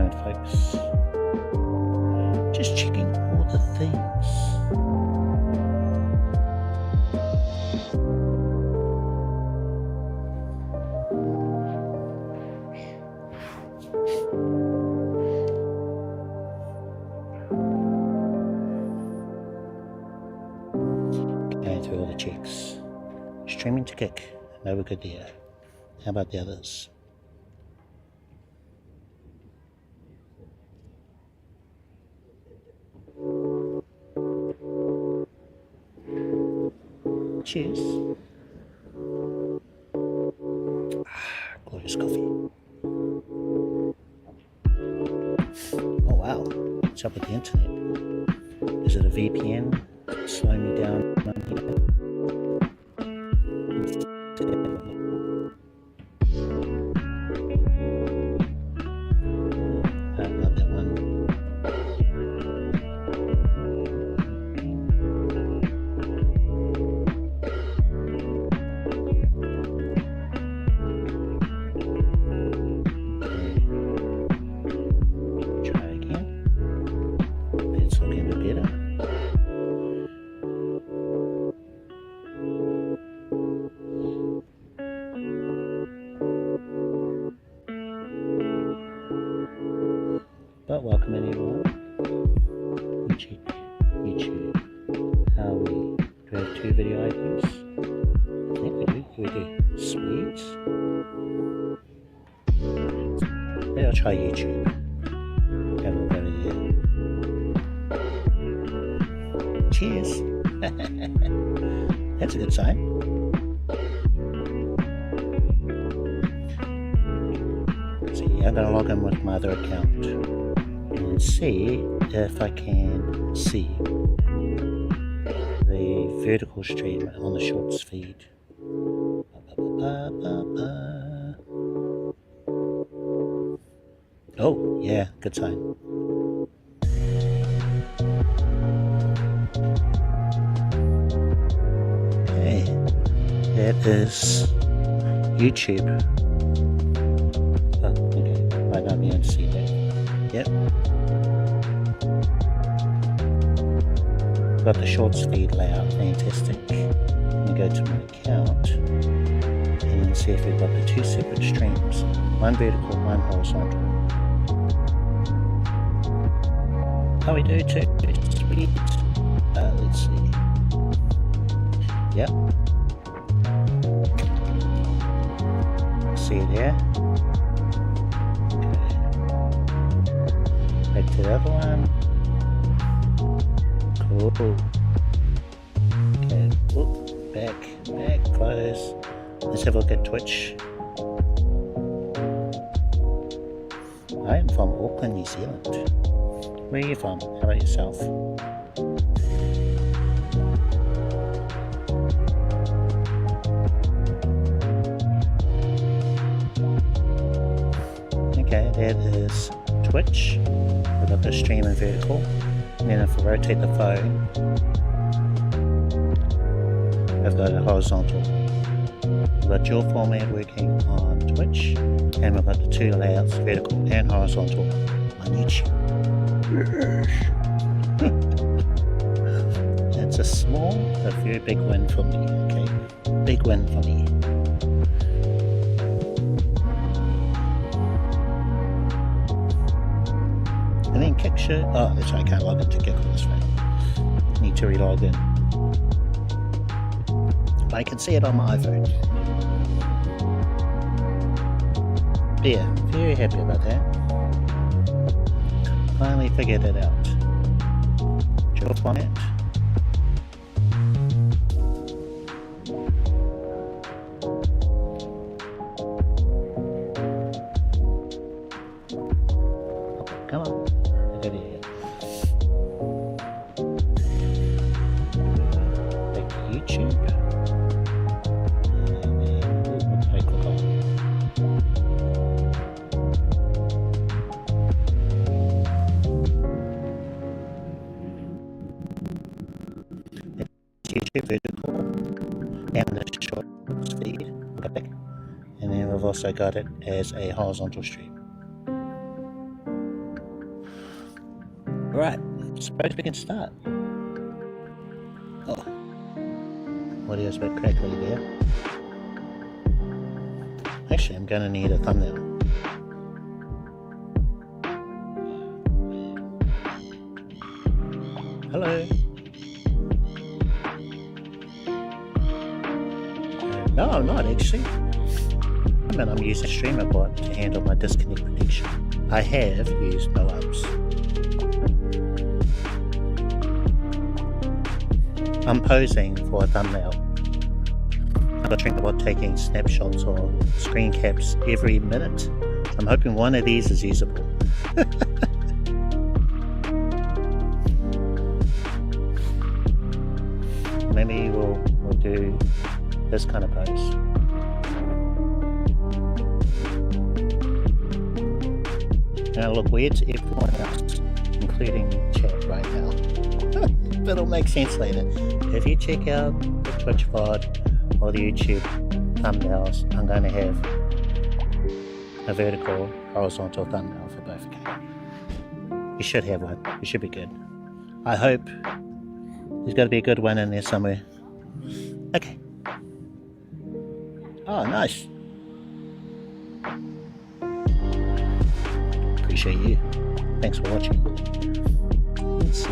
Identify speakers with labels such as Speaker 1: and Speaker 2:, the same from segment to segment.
Speaker 1: moment, folks. Just checking all the things. Going through all the checks. Streaming to kick. No, we're good there. How about the others? Cheers. Glorious coffee. Oh wow, what's up with the internet? Is it a VPN slowing me down? I love that one. But welcome everyone. YouTube. How are we? Do we have 2 video IDs? I think we do. We do. Sweet. Maybe I'll try YouTube. Have a look over there. Cheers. That's a good sign. So yeah, I'm going to log in with my other account and see if I can see the vertical stream on the shorts feed. Oh yeah, good sign. Okay, that is YouTube. Oh, okay, might not be able to see that. Yep. Got the shorts feed layout, fantastic. Let me go to my account and see if we've got the 2 separate streams. One vertical, one horizontal. Oh, we do too. Sweet. Let's see. Yep. See there. Okay. Back to the other one. Cool. Okay. Whoop. Back. Close. Let's have a look at Twitch. I am from Auckland, New Zealand. Where are you from? How about yourself? Okay, that is Twitch. We've got the stream in vertical. And then if I rotate the phone, I've got a horizontal. We've got dual format working on Twitch, and we've got the 2 layouts, vertical and horizontal, on YouTube. It's a small but very big win for me, okay? Big win for me. And then Kick should... Oh, that's right, I can't log into Kick on this phone. Need to re-log in. But I can see it on my iPhone. Yeah, very happy about that. Finally figured it out. Dual format. Come on, I got it here. Back to YouTube. And then, what did I click on? YouTube vertical and the short feed. Okay. And then we've also got it as a horizontal stream. Right, suppose we can start. Oh, audio's a bit crackly there. Actually, I'm gonna need a thumbnail. Hello. No, I'm not actually. I'm using StreamerBot to handle my disconnect protection. I have used no ups. I'm posing for a thumbnail. I've got StreamerBot taking snapshots or screen caps every minute. I'm hoping one of these is usable. Maybe we'll do this kind of pose. Now look weird to everyone else, including chat right now. But it'll make sense later. If you check out the Twitch VOD or the YouTube thumbnails, I'm going to have a vertical, horizontal thumbnail for both. You should have one. You should be good. I hope there's got to be a good one in there somewhere. Okay. Oh, nice. Appreciate you. Thanks for watching. Let's see.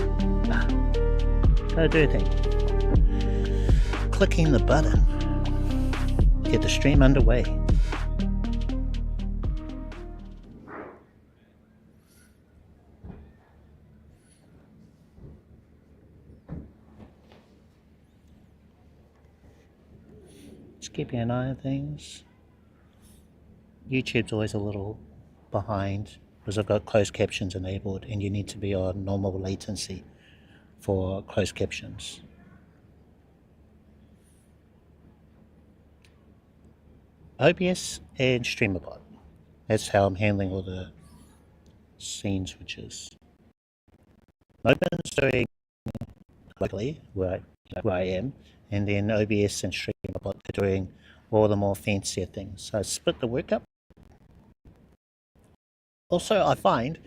Speaker 1: Gotta do a thing. Clicking the button. Get the stream underway. Just keeping an eye on things. YouTube's always a little behind because I've got closed captions enabled and you need to be on normal latency for closed captions. OBS and StreamerBot. That's how I'm handling all the scene switches. Moblin's doing locally where I am, and then OBS and StreamerBot are doing all the more fancier things. So I split the work up. Also, I find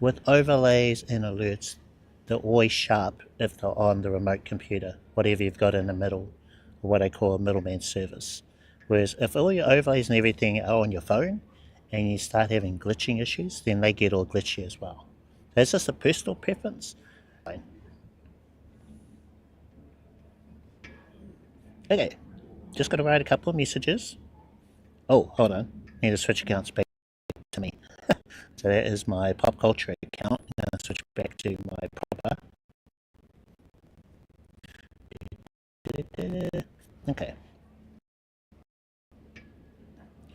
Speaker 1: with overlays and alerts, they're always sharp if they're on the remote computer, whatever you've got in the middle, or what I call a middleman service. Whereas if all your overlays and everything are on your phone, and you start having glitching issues, then they get all glitchy as well. That's just a personal preference. Okay, just got to write a couple of messages. Oh, hold on, need to switch accounts back to me. So that is my pop culture account. I'm going to switch back to my proper. Okay.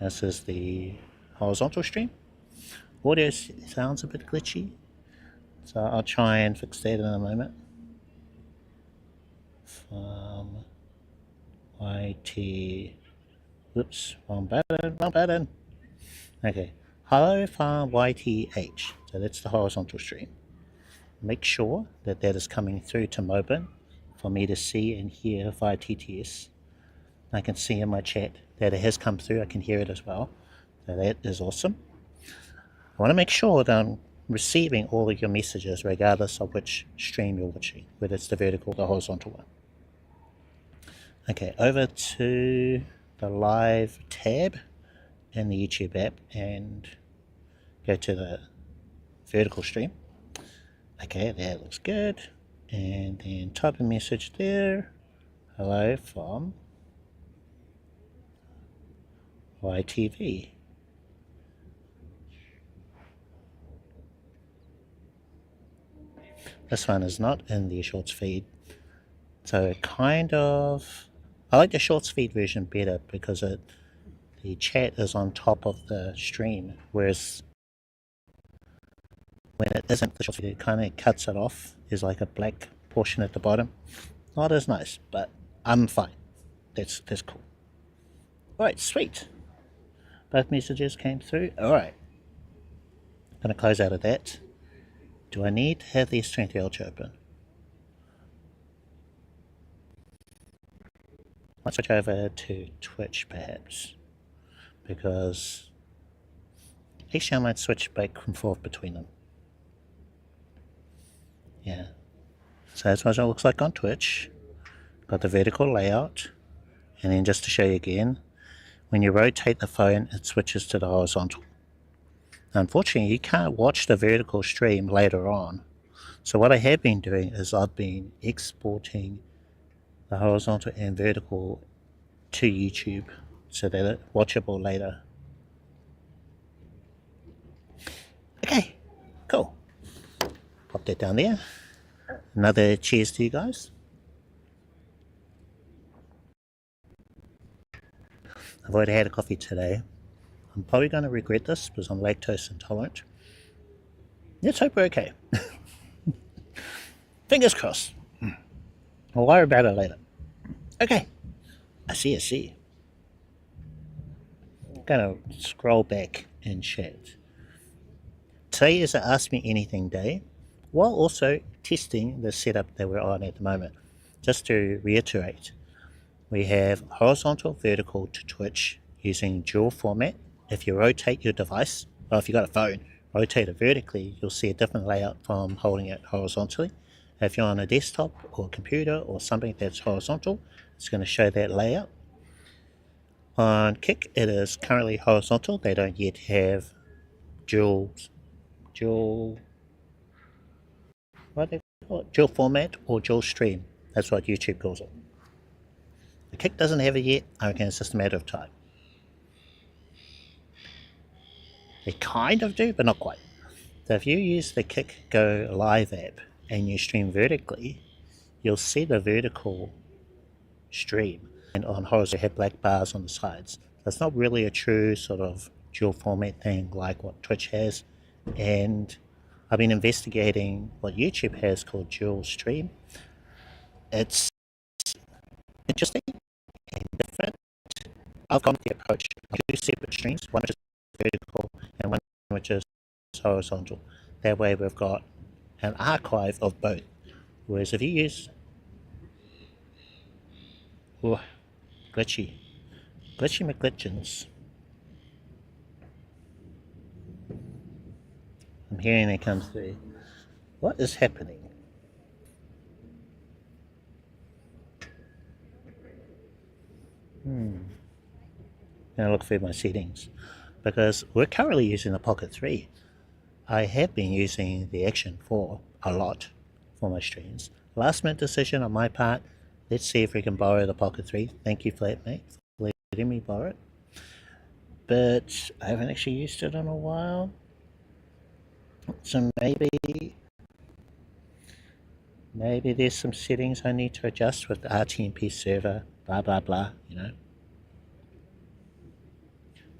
Speaker 1: This is the horizontal stream. Audio sounds a bit glitchy, so I'll try and fix that in a moment. From YT, whoops, wrong button. Okay, hello from YTH, so that's the horizontal stream. Make sure that that is coming through to Moblin for me to see and hear via TTS. I can see in my chat that it has come through, I can hear it as well, so that is awesome. I want to make sure that I'm receiving all of your messages regardless of which stream you're watching, whether it's the vertical or the horizontal one. Okay, over to the live tab in the YouTube app and go to the vertical stream. Okay, that looks good. And then type a message there. Hello from YTV. This one is not in the shorts feed. So kind of, I like the shorts feed version better because the chat is on top of the stream, whereas when it isn't the shorts feed, it kind of cuts it off. There's like a black portion at the bottom. Not as nice, but I'm fine. That's cool. Alright, sweet. Both messages came through. Alright. I'm going to close out of that. Do I need to have the S23 Ultra open? Let's switch over to Twitch perhaps, because actually I might switch back and forth between them. Yeah, so that's what it looks like on Twitch. Got the vertical layout, and then just to show you again, when you rotate the phone, it switches to the horizontal. Unfortunately, you can't watch the vertical stream later on. So what I have been doing is I've been exporting the horizontal and vertical to YouTube so that it's watchable later. Okay, cool. Pop that down there. Another cheers to you guys. I've already had a coffee today. I'm probably going to regret this because I'm lactose intolerant. Let's hope we're okay. Fingers crossed. I'll worry about it later. Okay. I see. I'm going to scroll back in chat. Today is a Ask Me Anything day, while also testing the setup that we're on at the moment. Just to reiterate, we have horizontal, vertical to Twitch using dual format. If you rotate your device, or if you've got a phone, rotate it vertically, you'll see a different layout from holding it horizontally. If you're on a desktop or computer or something that's horizontal, it's going to show that layout. On Kick, it is currently horizontal. They don't yet have dual what they call it? Dual format or dual stream. That's what YouTube calls it. The Kick doesn't have it yet. I reckon it's just a matter of time. They kind of do, but not quite. So if you use the Kick Go Live app and you stream vertically, you'll see the vertical stream, and on horizontal you have black bars on the sides. So it's not really a true sort of dual format thing like what Twitch has, and I've been investigating what YouTube has called dual stream. It's interesting and different. I've gone with the approach of two separate streams, one which is vertical and one which is horizontal. That way we've got an archive of both. Whereas if you use glitchy McGlitchins, I'm hearing it comes through. What is happening? Gonna look through my settings because we're currently using the Pocket 3. I have been using the Action 4 a lot for my streams. Last minute decision on my part. Let's see if we can borrow the Pocket 3. Thank you, Flatmate, for letting me borrow it. But I haven't actually used it in a while. So maybe there's some settings I need to adjust with the RTMP server, blah blah blah, you know.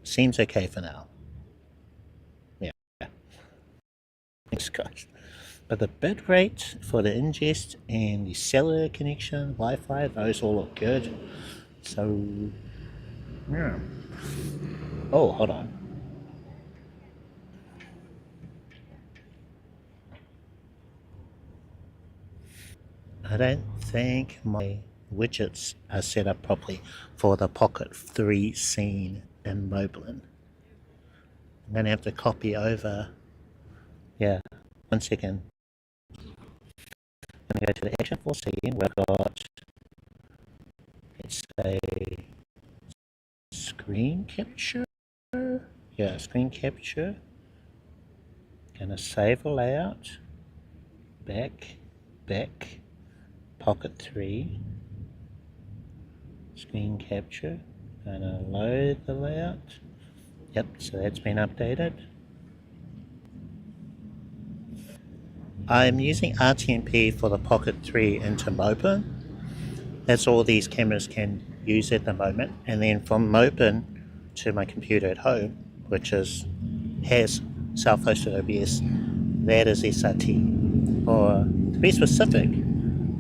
Speaker 1: Seems okay for now. Yeah. Thanks guys. But the bitrate for the ingest and the cellular connection, Wi-Fi, those all look good. So yeah. Oh, hold on. I don't think my widgets are set up properly for the Pocket 3 scene in Moblin. I'm going to have to copy over. Yeah, 1 second. I'm going to go to the Action 4 scene. We've got, let's say, screen capture. Yeah, screen capture. Going to save a layout. Back. Pocket 3. Screen capture. Going to load the layout. Yep, so that's been updated. I'm using RTMP for the Pocket 3 into Moblin. That's all these cameras can use at the moment. And then from Moblin to my computer at home, which has self-hosted OBS, that is SRT. Or to be specific,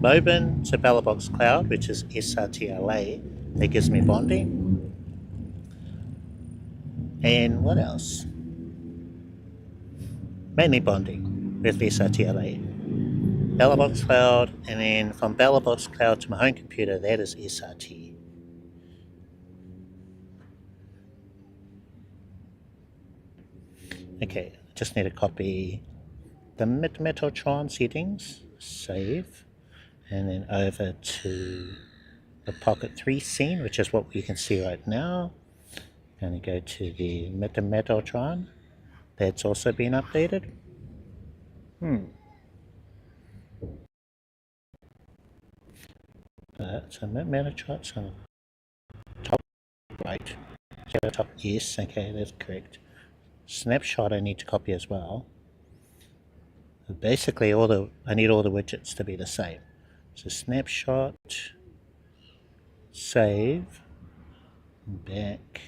Speaker 1: Moblin to Belabox Cloud, which is SRT-LA, that gives me bonding. And what else? Mainly bonding with SRT-LA. Belabox Cloud, and then from Belabox Cloud to my home computer, that is SRT. Okay, I just need to copy the Metatron settings. save, and then over to the Pocket 3 scene, which is what we can see right now. Going to go to the Metaltron. That's also been updated. So Metaltron's on the top right. Top, yes, okay, that's correct. Snapshot I need to copy as well. Basically, I need all the widgets to be the same. So snapshot, save, back,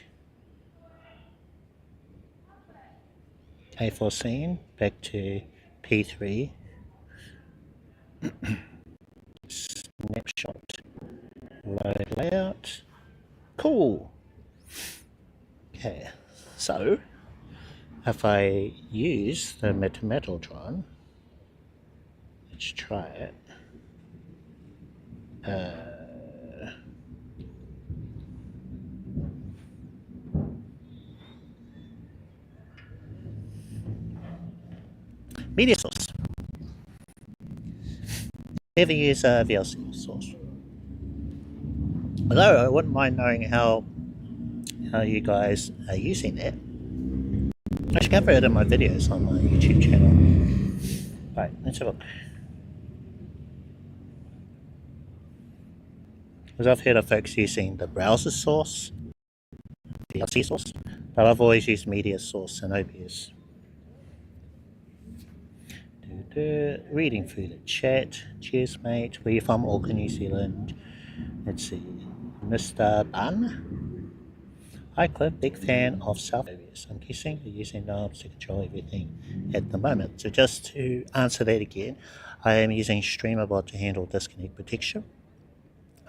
Speaker 1: A4 scene, back to P3, snapshot, load layout. Cool. Okay, so if I use the Metaltron, let's try it. Media source. Never use a VLC source. Although I wouldn't mind knowing how you guys are using that. I should cover it in my videos on my YouTube channel. Right, let's have a look. Because I've heard of folks using the browser source, VLC source, but I've always used media source and OBS. Reading through the chat. Cheers, mate. Where you from? Auckland, New Zealand. Let's see. Mr. Bun. Hi, Cliff. Big fan of South OBS. I'm guessing you're using knobs to control everything at the moment. So just to answer that again, I am using StreamerBot to handle disconnect protection.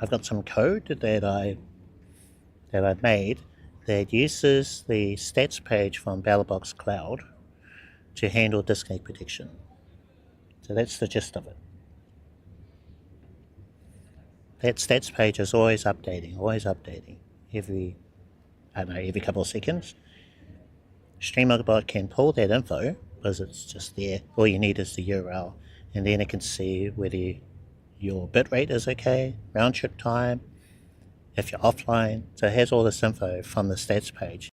Speaker 1: I've got some code that I made that uses the stats page from Belabox Cloud to handle disconnect protection. So that's the gist of it. That stats page is always updating every couple of seconds. StreamerBot can pull that info because it's just there. All you need is the URL, and then it can see whether your bitrate is okay, round trip time, if you're offline. So it has all this info from the stats page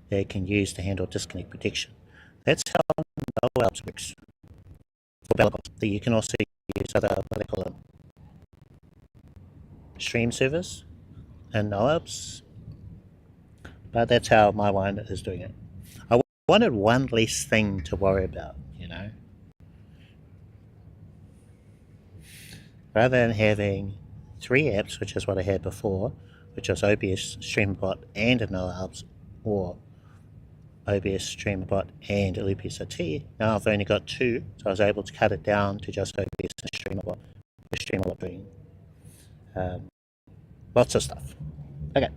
Speaker 1: that it can use to handle disconnect protection. That's how NoAlps works for Belabox. You can also use other, what they call them, stream servers and NoAlps, but that's how my one is doing it. I wanted one less thing to worry about, you know. Rather than having 3 apps, which is what I had before, which was OBS, StreamerBot, and NoAlps, or OBS, StreamerBot, and LoopSRT. Now I've only got 2, so I was able to cut it down to just OBS and StreamerBot, with StreamerBot doing lots of stuff. Okay.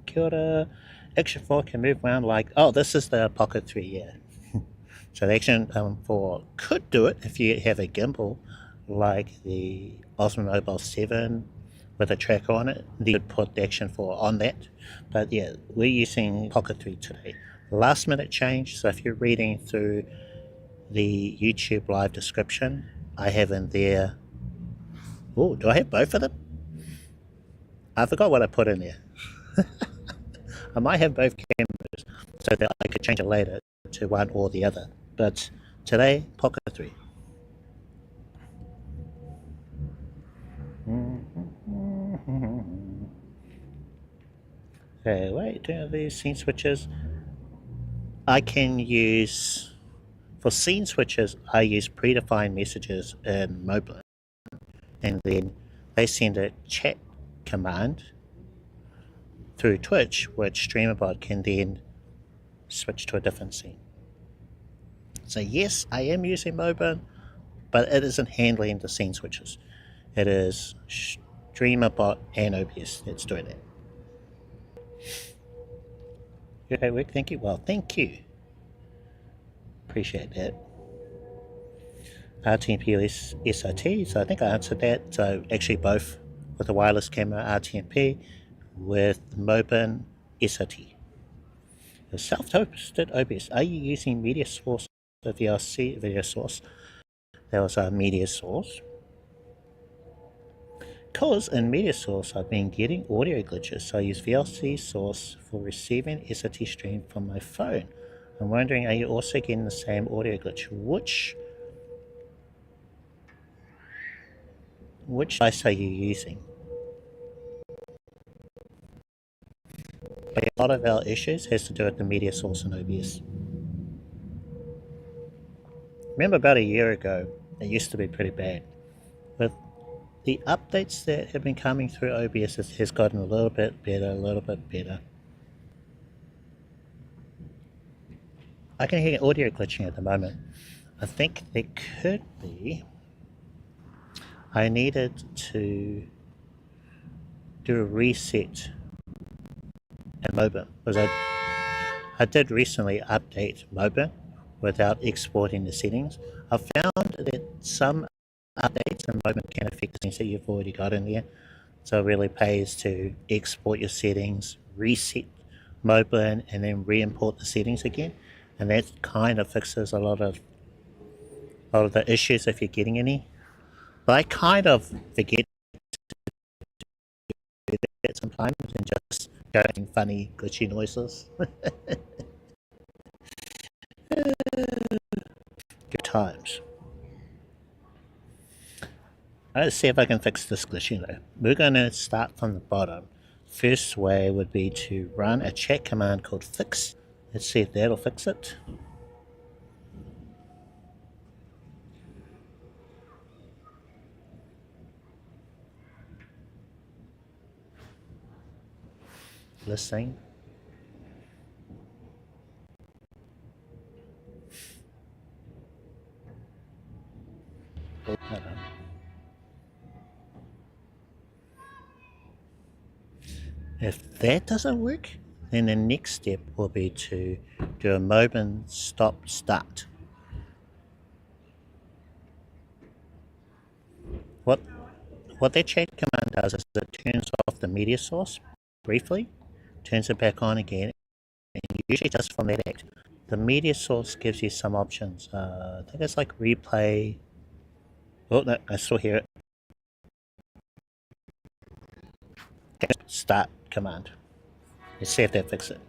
Speaker 1: Kia ora. Action 4 can move around like, oh, this is the Pocket 3, yeah. So the Action 4 could do it if you have a gimbal like the Osmo Mobile 7 with a tracker on it. You could put the Action 4 on that. But yeah, we're using Pocket 3 today. Last minute change, so if you're reading through the YouTube live description, I have in there, oh, do I have both of them? I forgot what I put in there. I might have both cameras so that I could change it later to one or the other. But today, Pocket 3. Okay, wait, these scene switches. I can use, for scene switches, I use predefined messages in Moblin. And then they send a chat command through Twitch, which StreamerBot can then switch to a different scene. So yes, I am using Moblin, but it isn't handling the scene switches. It is StreamerBot and OBS that's doing it. Okay, Rick, thank you. Well, thank you. Appreciate that. RTMP SRT, so I think I answered that. So actually both with a wireless camera, RTMP, with Moblin SRT. The self-hosted OBS. Are you using media source or VLC video source? there was a media source. Because in media source I've been getting audio glitches, so I use VLC source for receiving SRT stream from my phone. I'm wondering, are you also getting the same audio glitch? Which device are you using? But a lot of our issues has to do with the media source in OBS. Remember about a year ago, it used to be pretty bad. With the updates that have been coming through OBS, it has gotten a little bit better, I can hear audio glitching at the moment. I think there could be, I needed to do a reset in Moblin, because I did recently update Moblin without exporting the settings. I've found that some updates in Moblin can affect the settings that you've already got in there, so it really pays to export your settings, reset Moblin, and then re-import the settings again, and that kind of fixes a lot of the issues if you're getting any. But I kind of forget to do that sometimes and just going funny glitchy noises. Good times. Let's see if I can fix this glitching though. We're going to start from the bottom. First way would be to run a chat command called fix. Let's see if that'll fix it. Listening. Oh, hold on. If that doesn't work, then the next step will be to do a Moblin stop start. What that chat command does is it turns off the media source briefly, turns it back on again, and usually just from that act. The media source gives you some options. I think it's like replay. Oh no, I still hear it. Start command. Let's see if that fixes it.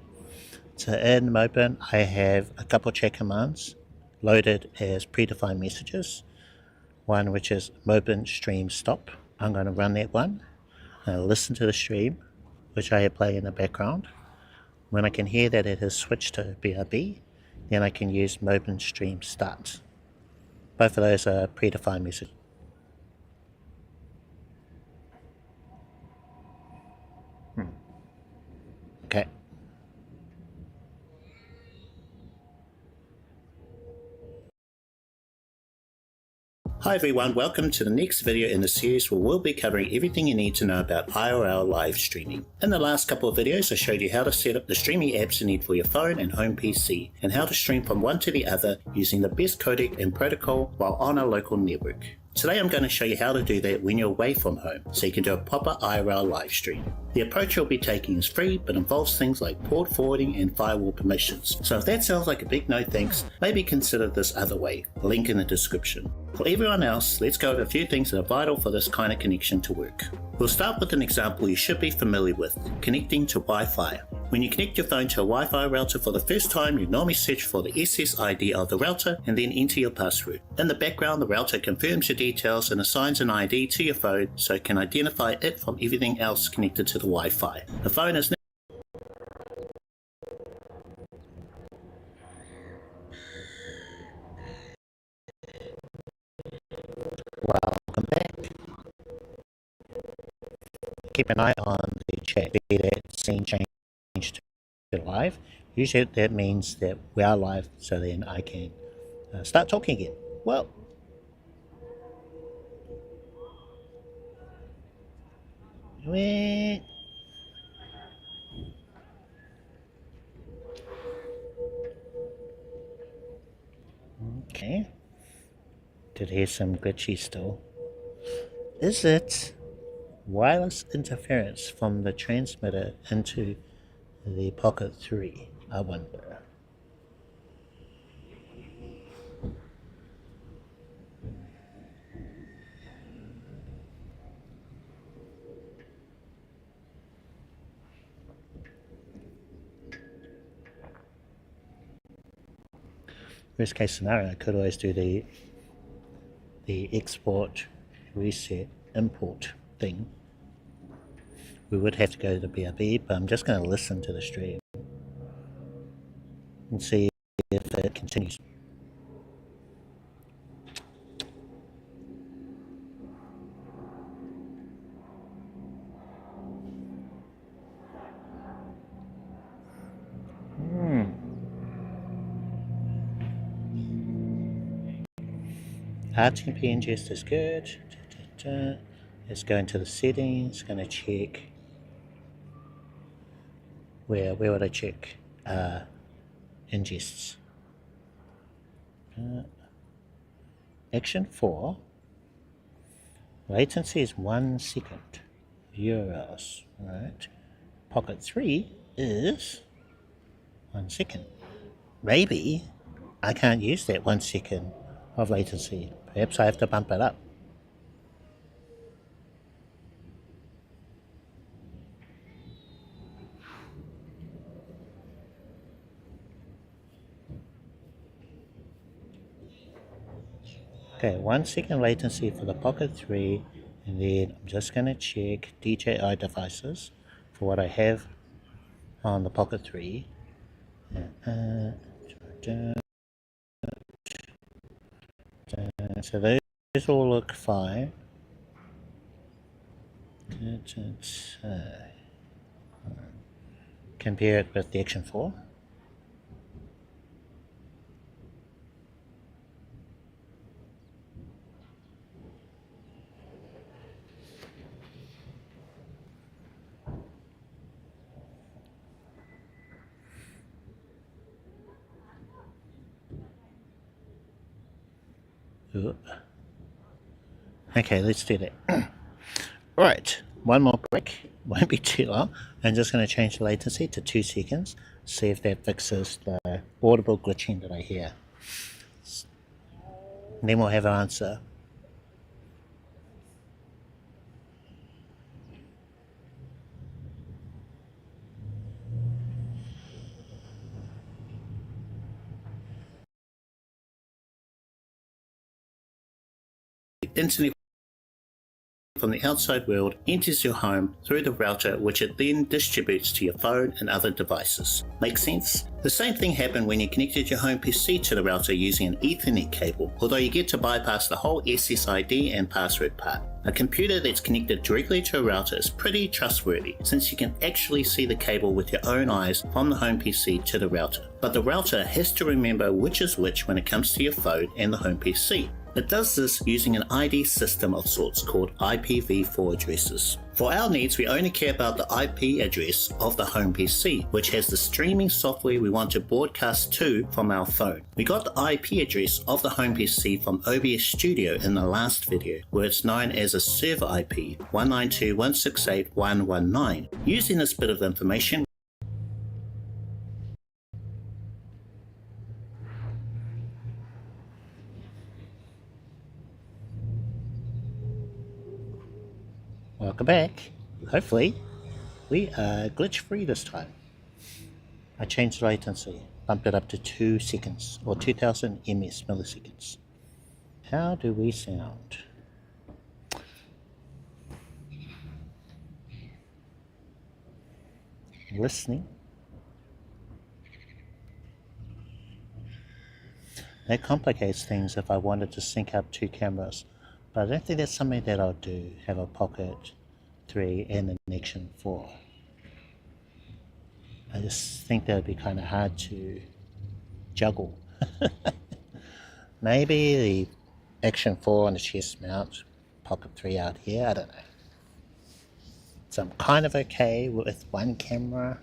Speaker 1: So in Moblin, I have a couple of chat commands loaded as predefined messages. One which is Moblin stream stop. I'm going to run that one. I'll listen to the stream, which I have playing in the background. When I can hear that it has switched to BRB, then I can use Moblin stream start. Both of those are predefined messages. Okay. Hi everyone, welcome to the next video in the series where we'll be covering everything you need to know about IRL live streaming. In the last couple of videos I showed you how to set up the streaming apps you need for your phone and home PC, and how to stream from one to the other using the best codec and protocol while on a local network. Today I'm going to show you how to do that when you're away from home, so you can do a proper IRL live stream. The approach you'll be taking is free, but involves things like port forwarding and firewall permissions. So if that sounds like a big no thanks, maybe consider this other way, link in the description. For everyone else, let's go over a few things that are vital for this kind of connection to work. We'll start with an example you should be familiar with, connecting to Wi-Fi. When you connect your phone to a Wi-Fi router for the first time, you normally search for the SSID of the router and then enter your password. In the background, the router confirms your details and assigns an ID to your phone so it can identify it from everything else connected to the Wi-Fi. The phone is welcome back. Keep an eye on the chat feed that's seen changed to live. Usually that means that we are live, so then I can start talking again. Well, okay. Did hear some glitchy still. Is it wireless interference from the transmitter into the Pocket 3? I wonder. Worst case scenario, I could always do the export, reset, import thing. We would have to go to the BRB, but I'm just going to listen to the stream and see if it continues. RTP ingest is good. Let's go into the settings. Going to check. Where would I check? Ingests. Action 4. Latency is 1 second. URLs. Right. Pocket 3 is 1 second. Maybe I can't use that 1 second of latency. Perhaps I have to bump it up. Okay, 1 second latency for the Pocket 3, and then I'm just going to check DJi devices for what I have on the Pocket 3. So those all look fine. Compare it with the Action 4. Okay, let's do that. Right, one more break, won't be too long. I'm just going to change the latency to 2 seconds, see if that fixes the audible glitching that I hear. And then we'll have an answer. Internet from the outside world enters your home through the router, which it then distributes to your phone and other devices. Make sense? The same thing happened when you connected your home PC to the router using an Ethernet cable, although you get to bypass the whole SSID and password part. A computer that's connected directly to a router is pretty trustworthy, since you can actually see the cable with your own eyes from the home PC to the router. But the router has to remember which is which when it comes to your phone and the home PC. It does this using an ID system of sorts called IPv4 addresses. For our needs, we only care about the IP address of the home PC, which has the streaming software we want to broadcast to from our phone. We got the IP address of the home PC from OBS Studio in the last video, where it's known as a server IP 192.168.119. Using this bit of information, welcome back. Hopefully we are glitch free this time. I changed the latency, bumped it up to 2 seconds or 2000 ms milliseconds. How do we sound? Listening. That complicates things if I wanted to sync up 2 cameras, but I don't think that's something that I'll do, have a Pocket 3 and an Action 4. I just think that would be kind of hard to juggle. Maybe the Action 4 on the chest mount, Pocket 3 out here, I don't know. So I'm kind of okay with 1 camera,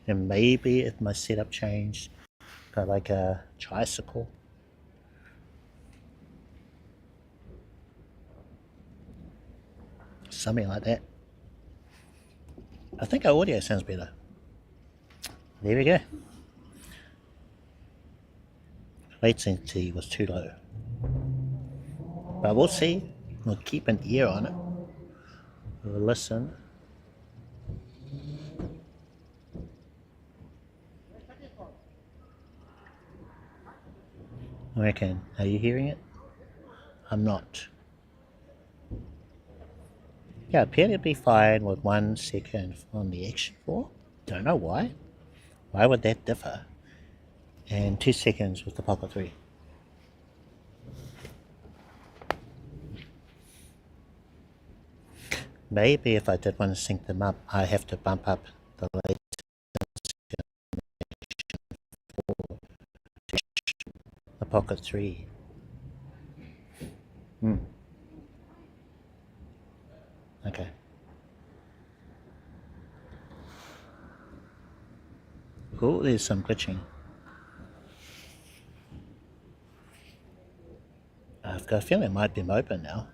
Speaker 1: and maybe if my setup changed, got like a tricycle. Something like that. I think our audio sounds better. There we go. Latency was too low. But we'll see. We'll keep an ear on it. We'll listen. I reckon. Are you hearing it? I'm not. Yeah, appeared to be fine with 1 second on the Action 4. Don't know why. Why would that differ? And 2 seconds with the Pocket 3. Maybe if I did want to sync them up, I have to bump up the latency for the Pocket 3. Okay. Oh, there's some glitching. I've got a feeling it might be Moblin now.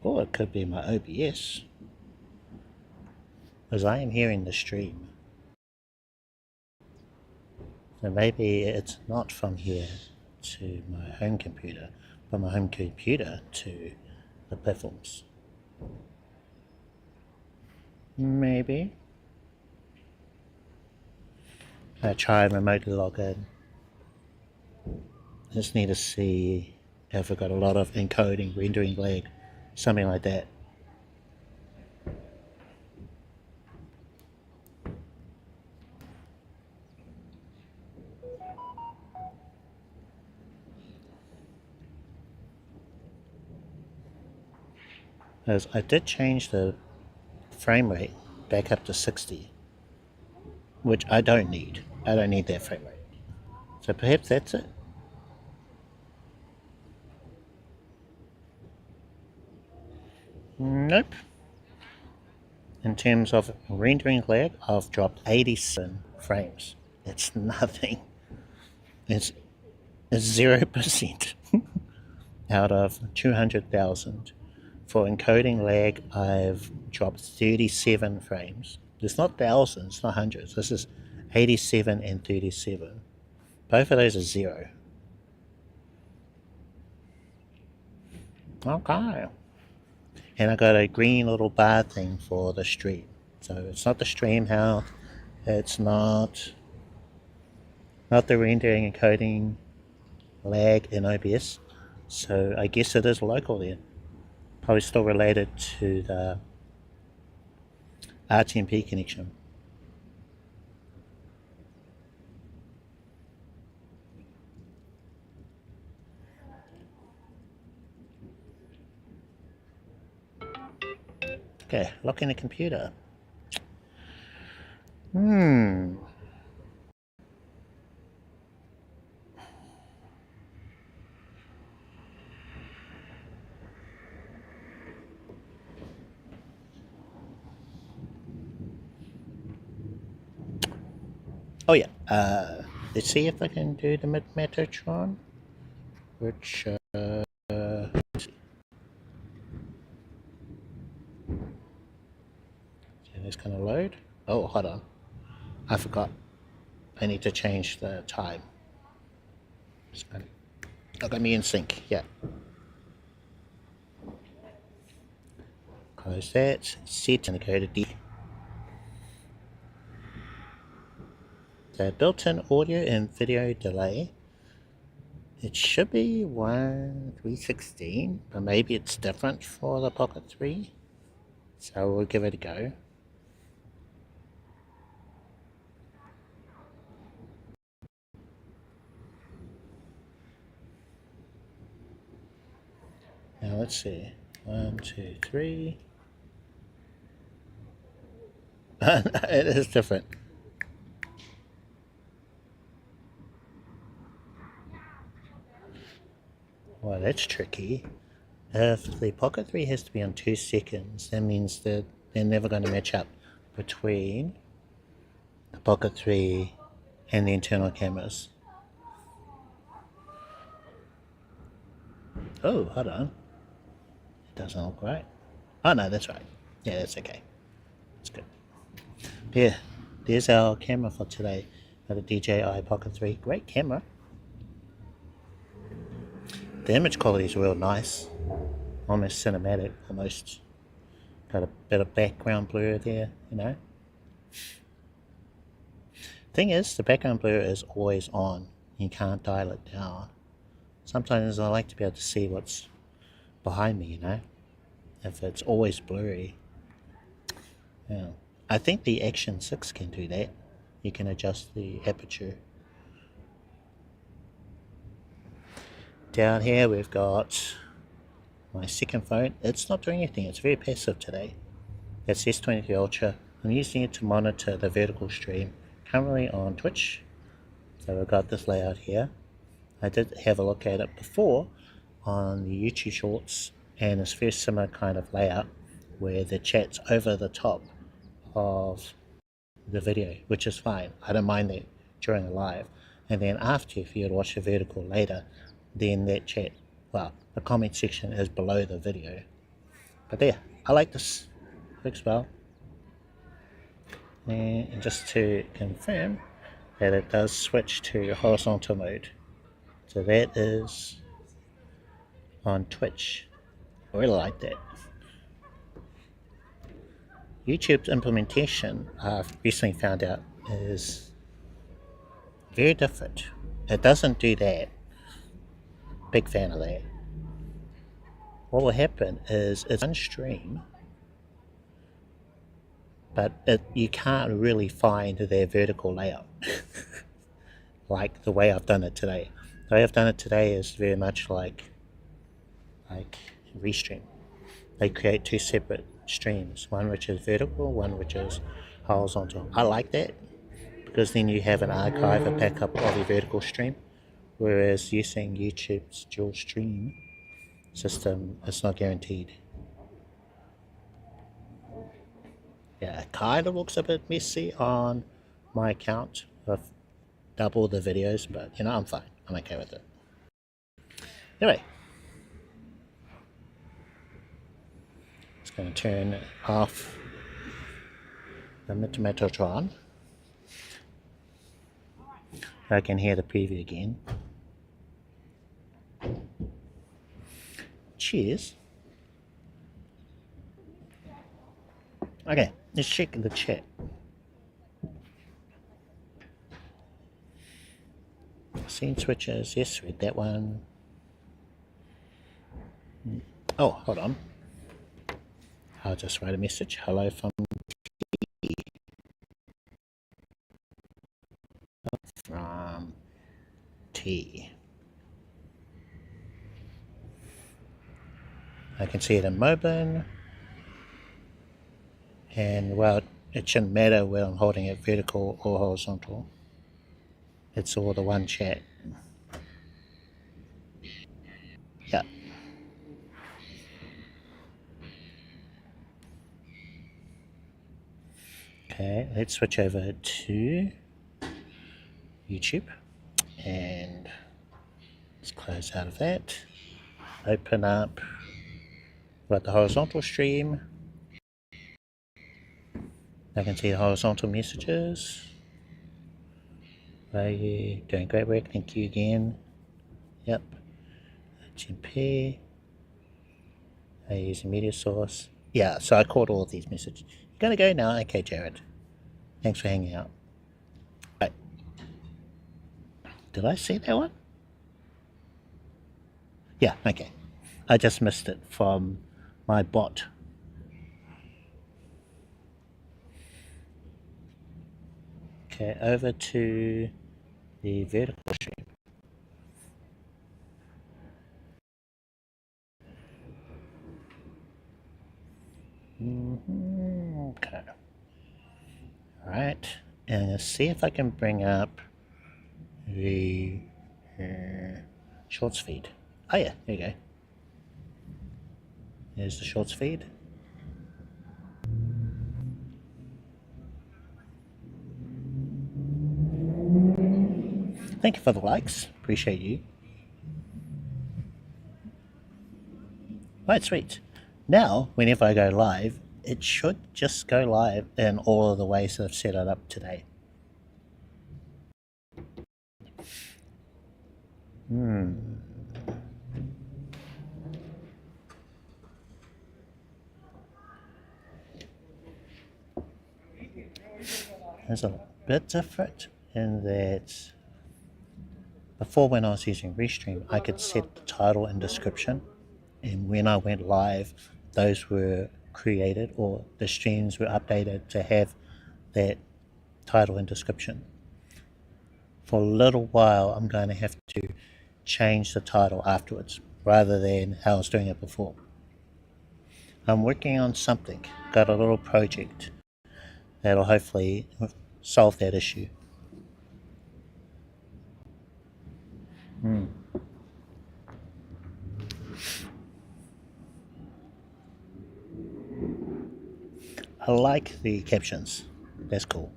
Speaker 1: Or it could be my OBS. Because I am hearing the stream. So maybe it's not from here to my home computer, from my home computer to the platforms. Maybe. I try and remotely log in. I just need to see if I've got a lot of encoding, rendering lag, something like that. As I did change the frame rate back up to 60, which I don't need. I don't need that frame rate. So perhaps that's it. Nope. In terms of rendering lag, I've dropped 87 frames. It's nothing. It's 0% out of 200,000. For encoding lag, I've dropped 37 frames. It's not thousands, not hundreds. This is 87 and 37. Both of those are 0. Okay. And I got a green little bar thing for the stream. So it's not the stream health. It's not the rendering and encoding lag in OBS. So I guess it is local there. Probably still related to the RTMP connection. Okay, locking the computer. Oh yeah, let's see if I can do the mid-Metatron, which, let's see. So that's gonna load. Oh, hold on. I forgot. I need to change the time. Got me in sync, yeah. Close that, set, and go to D. The built-in audio and video delay. It should be 316, but maybe it's different for the Pocket 3. So we'll give it a go. Now let's see. 1, 2, 3. It is different. Well, that's tricky. If the Pocket 3 has to be on 2 seconds, that means that they're never going to match up between the Pocket 3 and the internal cameras. Oh, hold on. It doesn't look right. Oh no, that's right. Yeah, that's okay. That's good. Yeah, there's our camera for today. Got a DJi Pocket 3. Great camera. The image quality is real nice, almost cinematic, almost got a bit of background blur there, you know. Thing is, the background blur is always on. You can't dial it down. Sometimes I like to be able to see what's behind me, you know, if it's always blurry. Yeah. I think the Action 6 can do that. You can adjust the aperture. Down here we've got my second phone. It's not doing anything, it's very passive today. That's S23 Ultra. I'm using it to monitor the vertical stream, currently on Twitch. So I've got this layout here. I did have a look at it before on the YouTube Shorts, and it's very similar kind of layout where the chat's over the top of the video, which is fine. I don't mind that during a live. And then after, if you'd watch the vertical later, then that chat, well, the comment section is below the video. But there, I like this. Works well. And just to confirm that it does switch to horizontal mode. So that is on Twitch. I really like that. YouTube's implementation, I've recently found out, is very different. It doesn't do that. Big fan of that. What will happen is it's on stream, but you can't really find their vertical layout like the way I've done it today. The way I've done it today is very much like Restream. They create two separate streams, one which is vertical, one which is horizontal. I like that because then you have an archive, a backup of your vertical stream, whereas using YouTube's dual stream system, it's not guaranteed. Yeah, it kind of looks a bit messy on my account with double the videos, but you know, I'm fine. I'm okay with it. Anyway, going to turn off the Metametron. I can hear the preview again. Cheers. Okay, let's check the chat. Scene switches, yes, read that one. Oh, hold on. I'll just write a message. Hello from T. From T. I can see it in Moblin. And well, it shouldn't matter whether I'm holding it vertical or horizontal. It's all the one chat. Yeah. Okay, let's switch over to YouTube and let's close out of that. Open up, got the horizontal stream. I can see the horizontal messages. You doing great work, thank you again. Yep. GP. I use a media source. Yeah, so I caught all of these messages. You're gonna go now? Okay, Jared. Thanks for hanging out. Right. Did I see that one? Yeah, okay. I just missed it from my bot. Okay, over to the vertical stream. Okay. Alright, and let's see if I can bring up the shorts feed. Oh yeah, there you go. There's the shorts feed. Thank you for the likes, appreciate you. Right, sweet. Now, whenever I go live, it should just go live in all of the ways that I've set it up today. is a bit different in that before, when I was using Restream, I could set the title and description, and when I went live, those were created, or the streams were updated to have that title and description. For a little while, I'm going to have to change the title afterwards, rather than how I was doing it before. I'm working on something, got a little project that'll hopefully solve that issue. I like the captions, that's cool.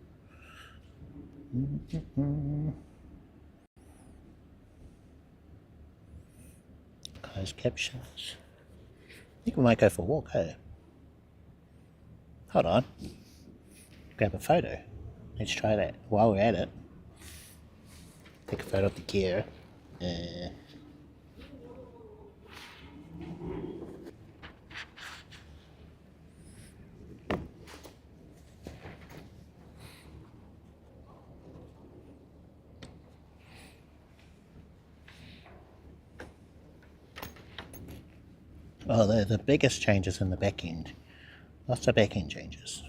Speaker 1: Close captions. I think we might go for a walk, hey? Hold on. Grab a photo. Let's try that while we're at it. Take a photo of the gear. Oh, the biggest changes in the back end. Lots of back end changes.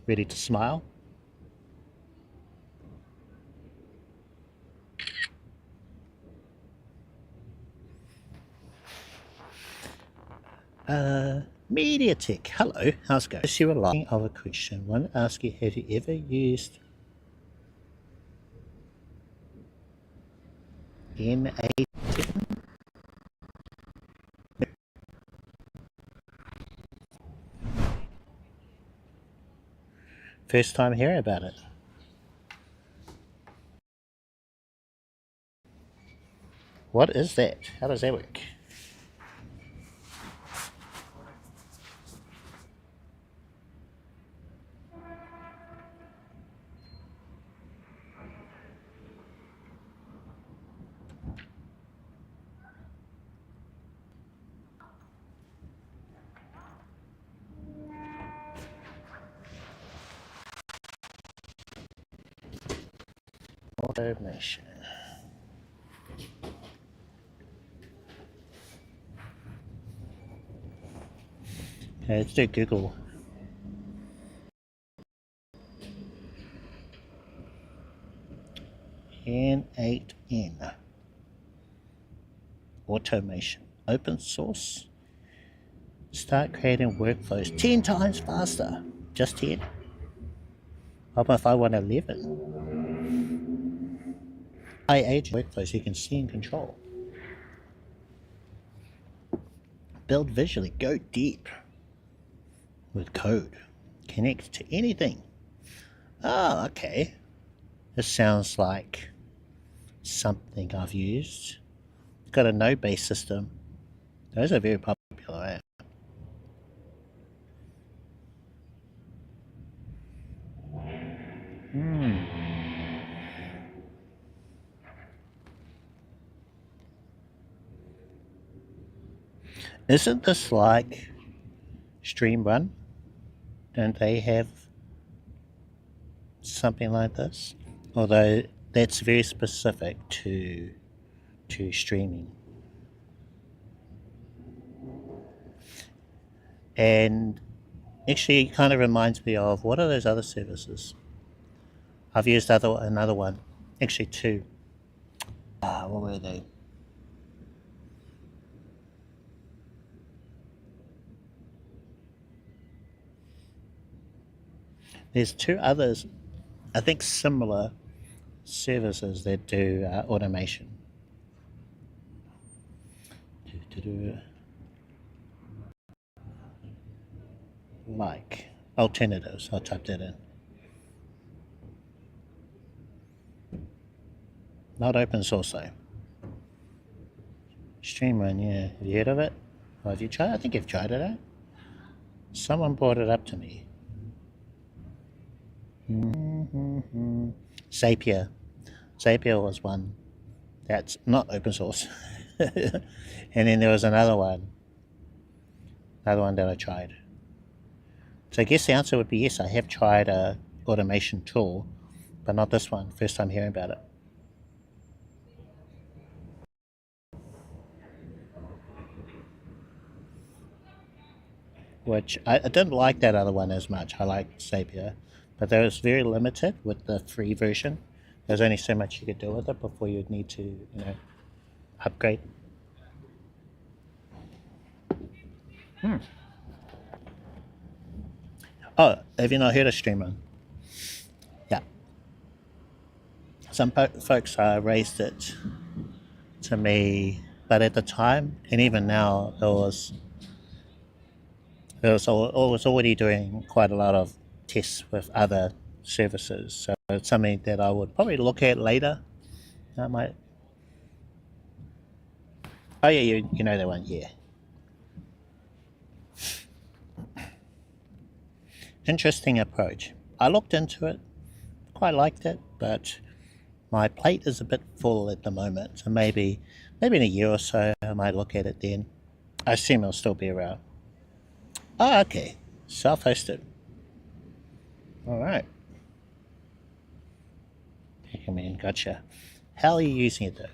Speaker 1: Ready to smile? MediaTek, hello, how's it going? If you were liking of a question, I want to ask you, have you ever used N8? First time hearing about it. What is that? How does that work? Automation. Okay, let's do Google. N8N. Automation. Open source. Start creating workflows 10 times faster. Just 10. How about if I want 11? High age workflows you can see and control. Build visually. Go deep with code. Connect to anything. Oh, okay. This sounds like something I've used. It's got a node-based system. Those are very popular. Isn't this like StreamRun? Don't they have something like this? Although that's very specific to streaming. And actually it kind of reminds me of, what are those other services? I've used another one, actually two. What were they? There's two others, I think similar services that do automation. Like alternatives, I'll type that in. Not open source though. StreamRun, yeah. Have you heard of it? Or have you tried? I think you've tried it, eh? Someone brought it up to me. Zapier. Zapier was one that's not open source. And then there was another one that I tried. So I guess the answer would be yes, I have tried a automation tool, but not this one. First time hearing about it. Which I didn't like that other one as much. I liked Zapier, but that was very limited with the free version. There's only so much you could do with it before you'd need to, upgrade. Oh, have you not heard of Streamer? Yeah. Some folks raised it to me, but at the time, and even now, it was already doing quite a lot of tests with other services. So it's something that I would probably look at later. I might. Oh yeah, you know that one, yeah. Interesting approach. I looked into it, quite liked it, but my plate is a bit full at the moment. So maybe in a year or so I might look at it then. I assume it'll still be around. Oh, okay. Self-hosted. Alright. Okay, man, gotcha. How are you using it though?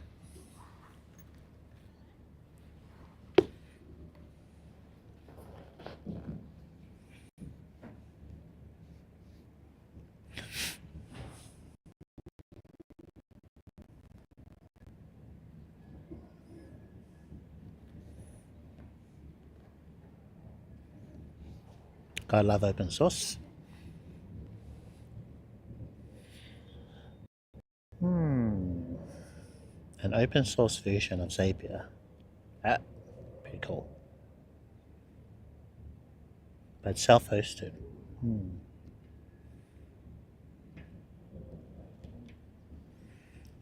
Speaker 1: I love open source. An open source version of Zapier. Ah, pretty cool. But self-hosted. Wait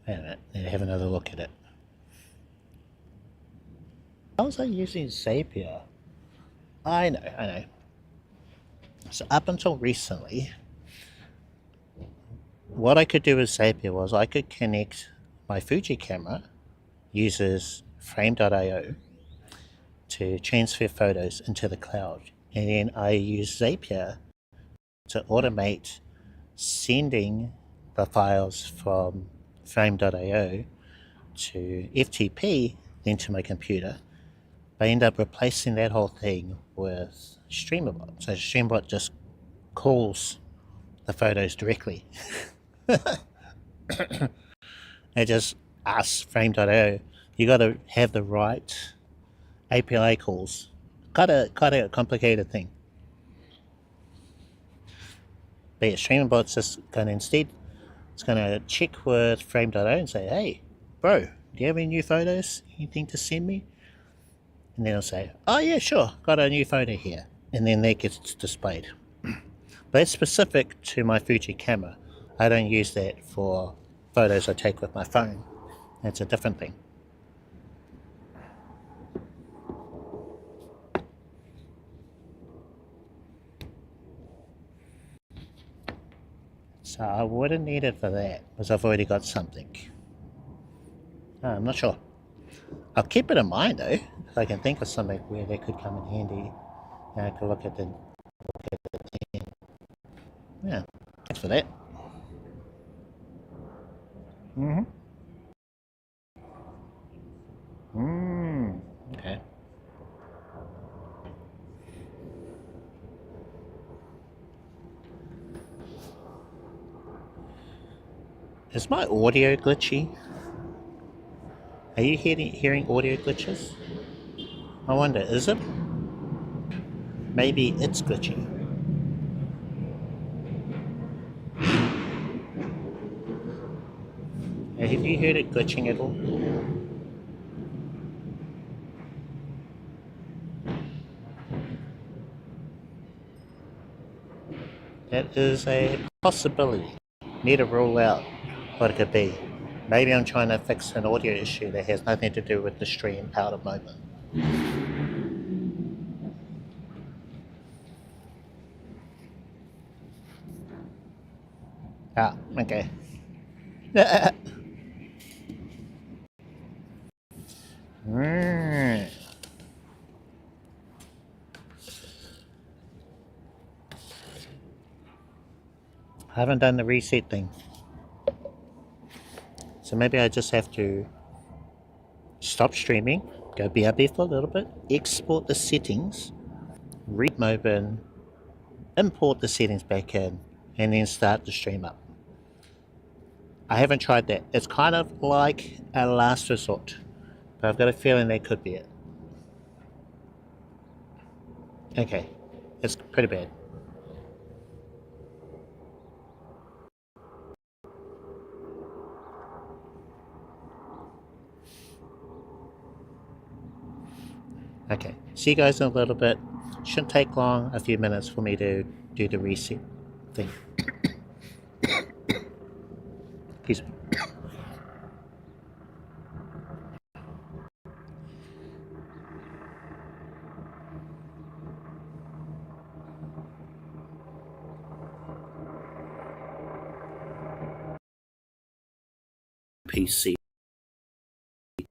Speaker 1: a minute, need to have another look at it. How was I using Zapier? I know. So up until recently, what I could do with Zapier was I could connect my Fuji camera, uses frame.io, to transfer photos into the cloud. And then I use Zapier to automate sending the files from frame.io to FTP, then to my computer. I end up replacing that whole thing with StreamerBot. So StreamerBot just calls the photos directly. It just asks frame.io, you got to have the right API calls. Quite a complicated thing. But yeah, StreamerBot's just going to instead, it's going to check with frame.io and say, hey, bro, do you have any new photos? Anything to send me? And then it'll say, oh yeah, sure, got a new photo here. And then that gets displayed. But it's specific to my Fuji camera. I don't use that for photos I take with my phone. That's a different thing. So I wouldn't need it for that, because I've already got something. I'm not sure. I'll keep it in mind though, if I can think of something where they could come in handy. And I could look at the thing. Yeah, thanks for that. Okay. Is my audio glitchy? Are you hearing audio glitches? I wonder, is it? Maybe it's glitchy. Have you heard it glitching at all? That is a possibility. Need to rule out what it could be. Maybe I'm trying to fix an audio issue that has nothing to do with the stream out of moment. Ah, okay. I haven't done the reset thing. So maybe I just have to stop streaming, go BRB for a little bit, export the settings, read Moblin, import the settings back in, and then start the stream up. I haven't tried that. It's kind of like a last resort, but I've got a feeling that could be it. Okay, it's pretty bad. Okay, see you guys in a little bit. Shouldn't take long, a few minutes for me to do the reset thing. Excuse me. PC.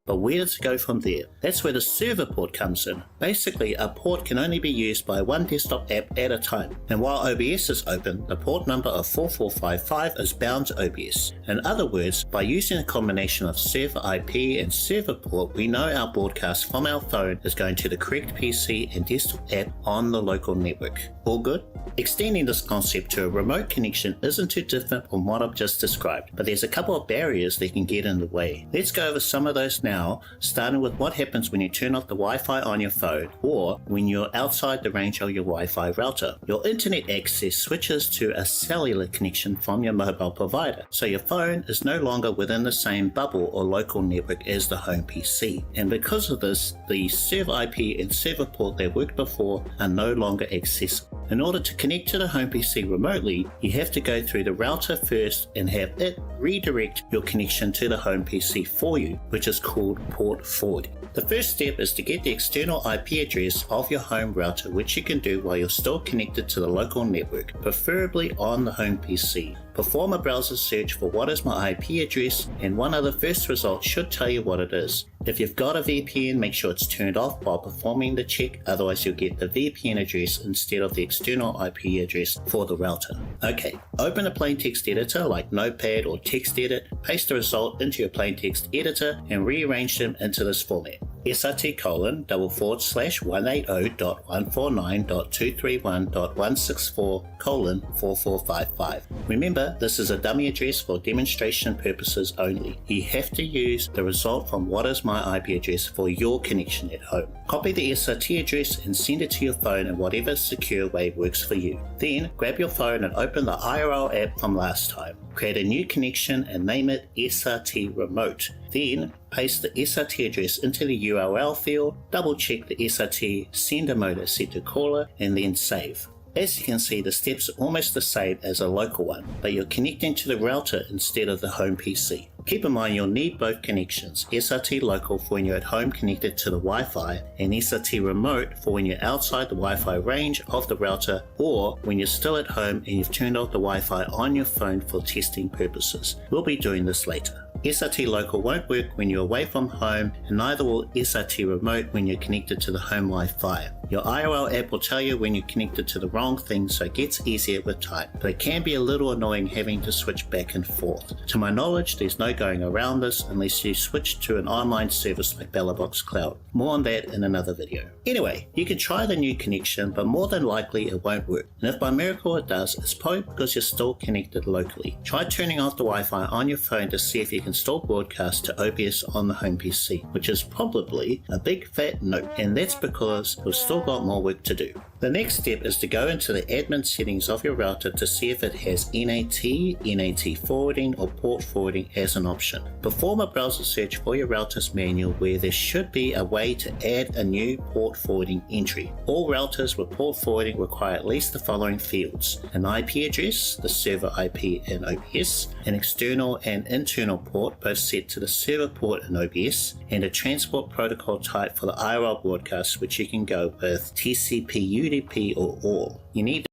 Speaker 1: But where does it go from there? That's where the server port comes in. Basically, a port can only be used by one desktop app at a time. And while OBS is open, the port number of 4455 is bound to OBS. In other words, by using a combination of server IP and server port, we know our broadcast from our phone is going to the correct PC and desktop app on the local network. All good? Extending this concept to a remote connection isn't too different from what I've just described, but there's a couple of barriers that can get in the way. Let's go over some of those now, starting with what happens when you turn off the Wi-Fi on your phone or when you're outside the range of your Wi-Fi router. Your internet access switches to a cellular connection from your mobile provider, so your phone is no longer within the same bubble or local network as the home PC. And because of this, the server IP and server port that worked before are no longer accessible. In order to connect to the home PC remotely, you have to go through the router first and have it redirect your connection to the home PC for you, which is called port forwarding. The first step is to get the external IP address of your home router, which you can do while you're still connected to the local network, preferably on the home PC. Perform a browser search for what is my IP address, and one of the first results should tell you what it is. If you've got a VPN, make sure it's turned off while performing the check, otherwise you'll get the VPN address instead of the external IP address for the router. Okay, open a plain text editor like Notepad or TextEdit, paste the result into your plain text editor and rearrange them into this format. SRT:/180.149.231.164:4455. Remember, this is a dummy address for demonstration purposes only. You have to use the result from what is my IP address for your connection at home. Copy the SRT address and send it to your phone in whatever secure way works for you. Then grab your phone and open the IRL app from last time. Create a new connection and name it SRT Remote. Then paste the SRT address into the URL field, double check the SRT sender mode is set to caller, and then save. As you can see, the steps are almost the same as a local one, but you're connecting to the router instead of the home PC. Keep in mind you'll need both connections, SRT local for when you're at home connected to the Wi-Fi, and SRT remote for when you're outside the Wi-Fi range of the router, or when you're still at home and you've turned off the Wi-Fi on your phone for testing purposes. We'll be doing this later. SRT local won't work when you're away from home, and neither will SRT remote when you're connected to the home Wi-Fi. Your IRL app will tell you when you're connected to the wrong thing, so it gets easier with time, but it can be a little annoying having to switch back and forth. To my knowledge, there's no going around this unless you switch to an online service like Belabox Cloud. More on that in another video. Anyway, you can try the new connection, but more than likely it won't work. And if by miracle it does, it's probably because you're still connected locally. Try turning off the Wi-Fi on your phone to see if you can still broadcast to OBS on the home PC, which is probably a big fat no, and that's because we've still got more work to do. The next step is to go into the admin settings of your router to see if it has NAT, NAT forwarding or port forwarding as an option. Perform a browser search for your router's manual where there should be a way to add a new port forwarding entry. All routers with port forwarding require at least the following fields: an IP address, the server IP in OBS, an external and internal port both set to the server port in OBS, and a transport protocol type for the IRL broadcast, which you can go with TCP, UDP or all. You need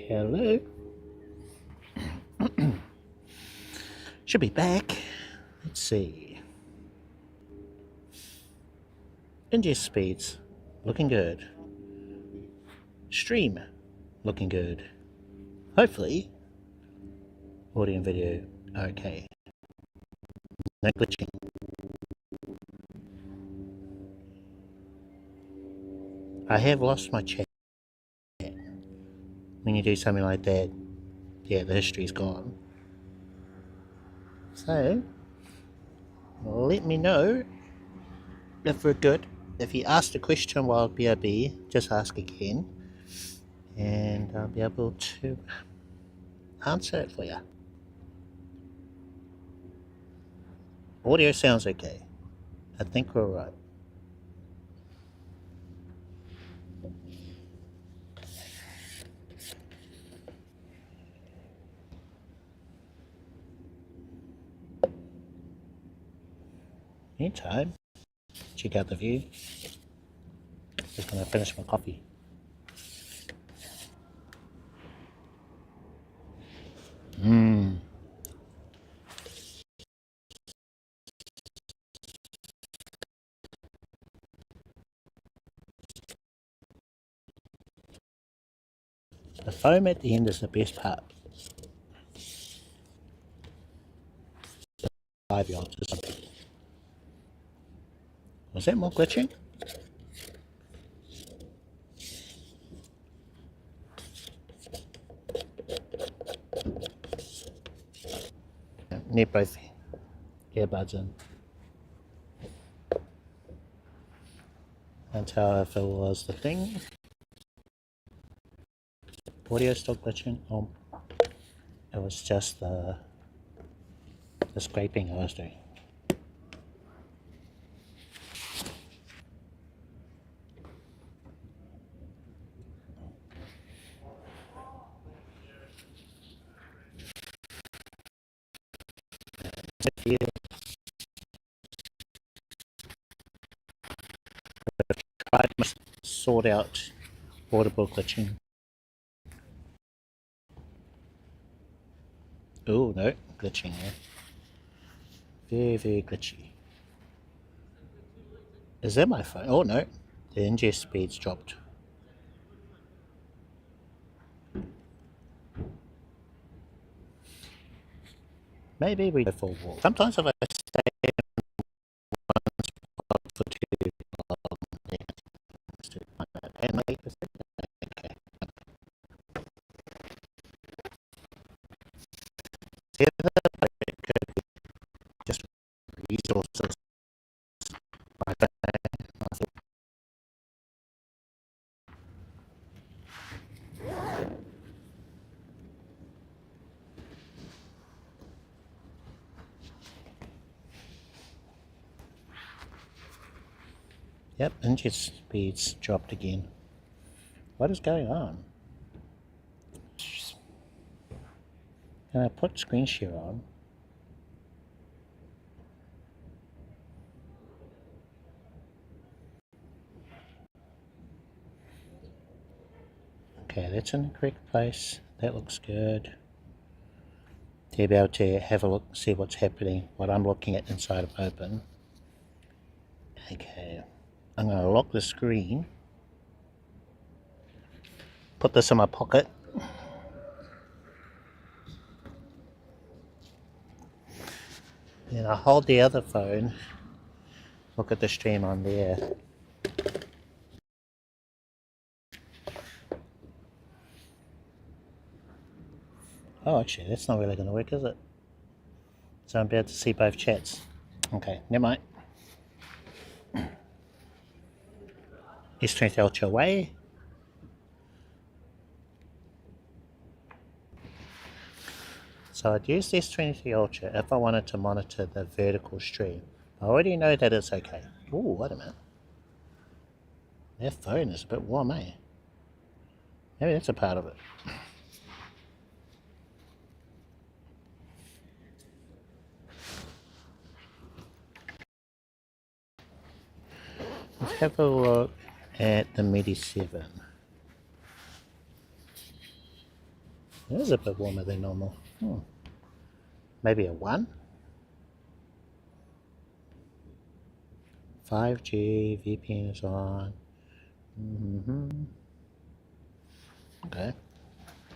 Speaker 1: Hello. Should be back. Let's see. Ingest speeds looking good. Stream looking good. Hopefully, audio and video okay. No glitching. I have lost my chat. When you do something like that, yeah, the history's gone. So, let me know if we're good. If you asked a question while BRB, just ask again, and I'll be able to answer it for you. Audio sounds okay. I think we're right. Meantime, check out the view. Just gonna finish my coffee. The foam at the end is the best part. 5 yards or something. Was that more glitching? Need both earbuds in. Can't tell if it was the thing. Audio still glitching. Oh, it was just the scraping I was doing. Tried to sort out audible glitching. Oh no, glitching there. Very, very glitchy. Is that my phone? Oh no, the ingest speed's dropped. Maybe we go for a walk. Sometimes if I stay in one spot for too long, let's do it like that. And make this okay. The other it could be just resources. Yep, ingest speeds dropped again. What is going on? Can I put screen share on? Okay, that's in the correct place. That looks good. To be able to have a look, see what's happening, what I'm looking at inside of Moblin. Okay, I'm going to lock the screen. Put this in my pocket. Then I hold the other phone. Look at the stream on there. Oh, actually, that's not really going to work, is it? So I'm able to see both chats. Okay, never mind. S23 Ultra away. So I'd use this S23 Ultra if I wanted to monitor the vertical stream. I already know that it's okay. Ooh, wait a minute. That phone is a bit warm, eh? Maybe that's a part of it. Let's have a look at the Mudi 7. It is a bit warmer than normal. maybe a 1. 5G, VPN is on. Okay.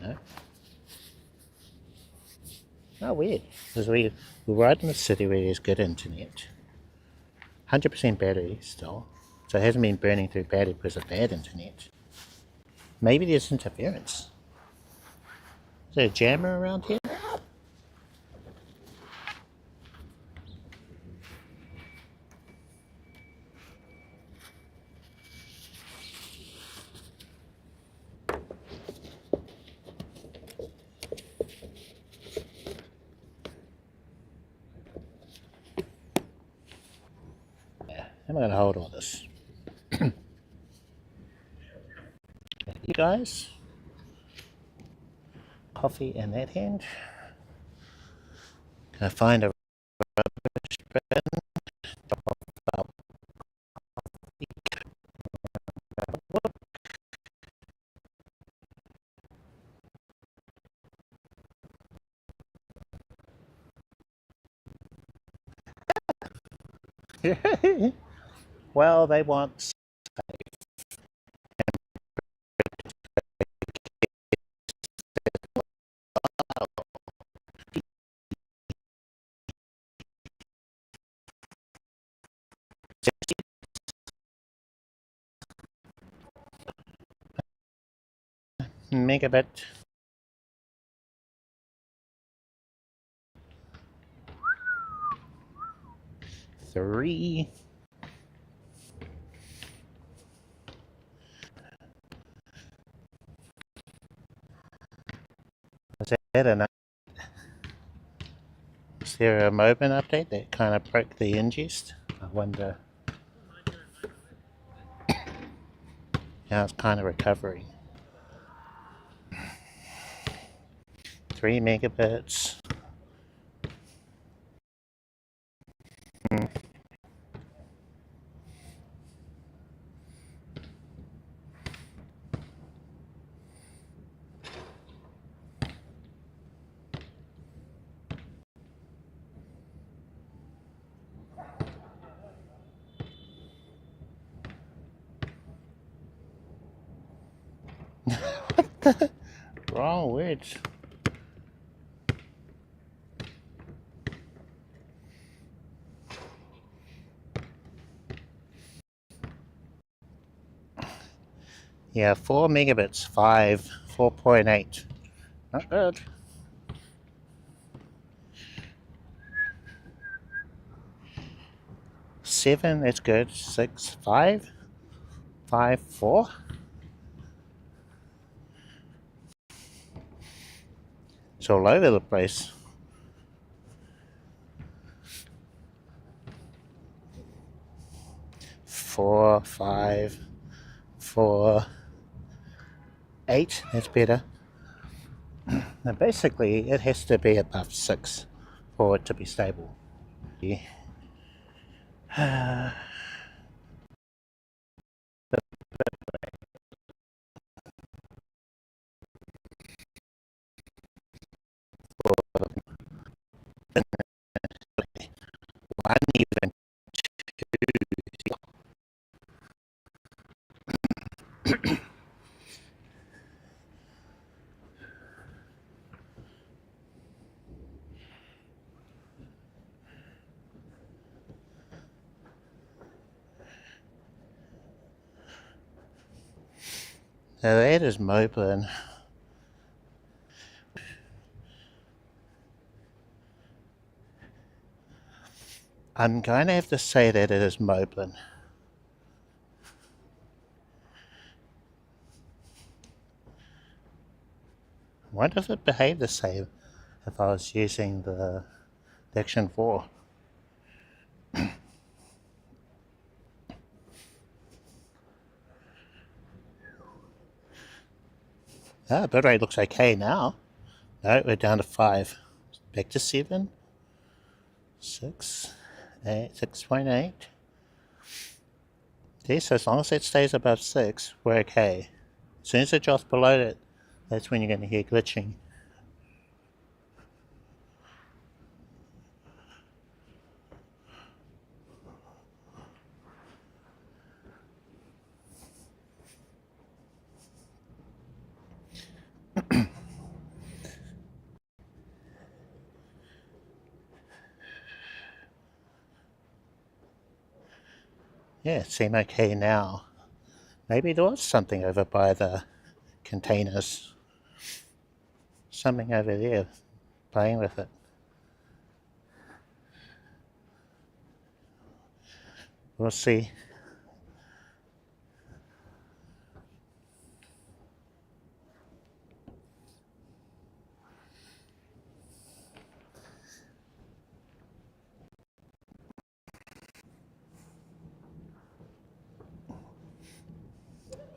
Speaker 1: No. Oh, weird. Because we're right in the city where there's good internet. 100% battery still. So it hasn't been burning through battery because of bad internet. Maybe there's interference. Is there a jammer around here? Yeah, I'm going to hold all this. You guys, coffee in that hand. Gonna find a rubbish bin. Well, they want megabit. Three. Is that enough? Is there a Moblin update that kind of broke the ingest? I wonder how it's kind of recovering. 3 megabits. Wrong words. Yeah, 4 megabits, 5, 4.8. Not good. 7, that's good. 6, 5, 5, 4. It's all over the place. 4, 5, 4, 8, that's better. Now basically it has to be above 6 for it to be stable. Yeah. One even now that is Moblin. I'm going to have to say that it is Moblin. I wonder if it behaved the same if I was using the Action 4. Ah, bitrate looks okay now. No, we're down to 5. Back to 7. 6. 8, 6.8. Okay, so as long as it stays above 6, we're okay. As soon as it drops below it, that's when you're going to hear glitching. Yeah, it seems okay now. Maybe there was something over by the containers. Something over there playing with it. We'll see.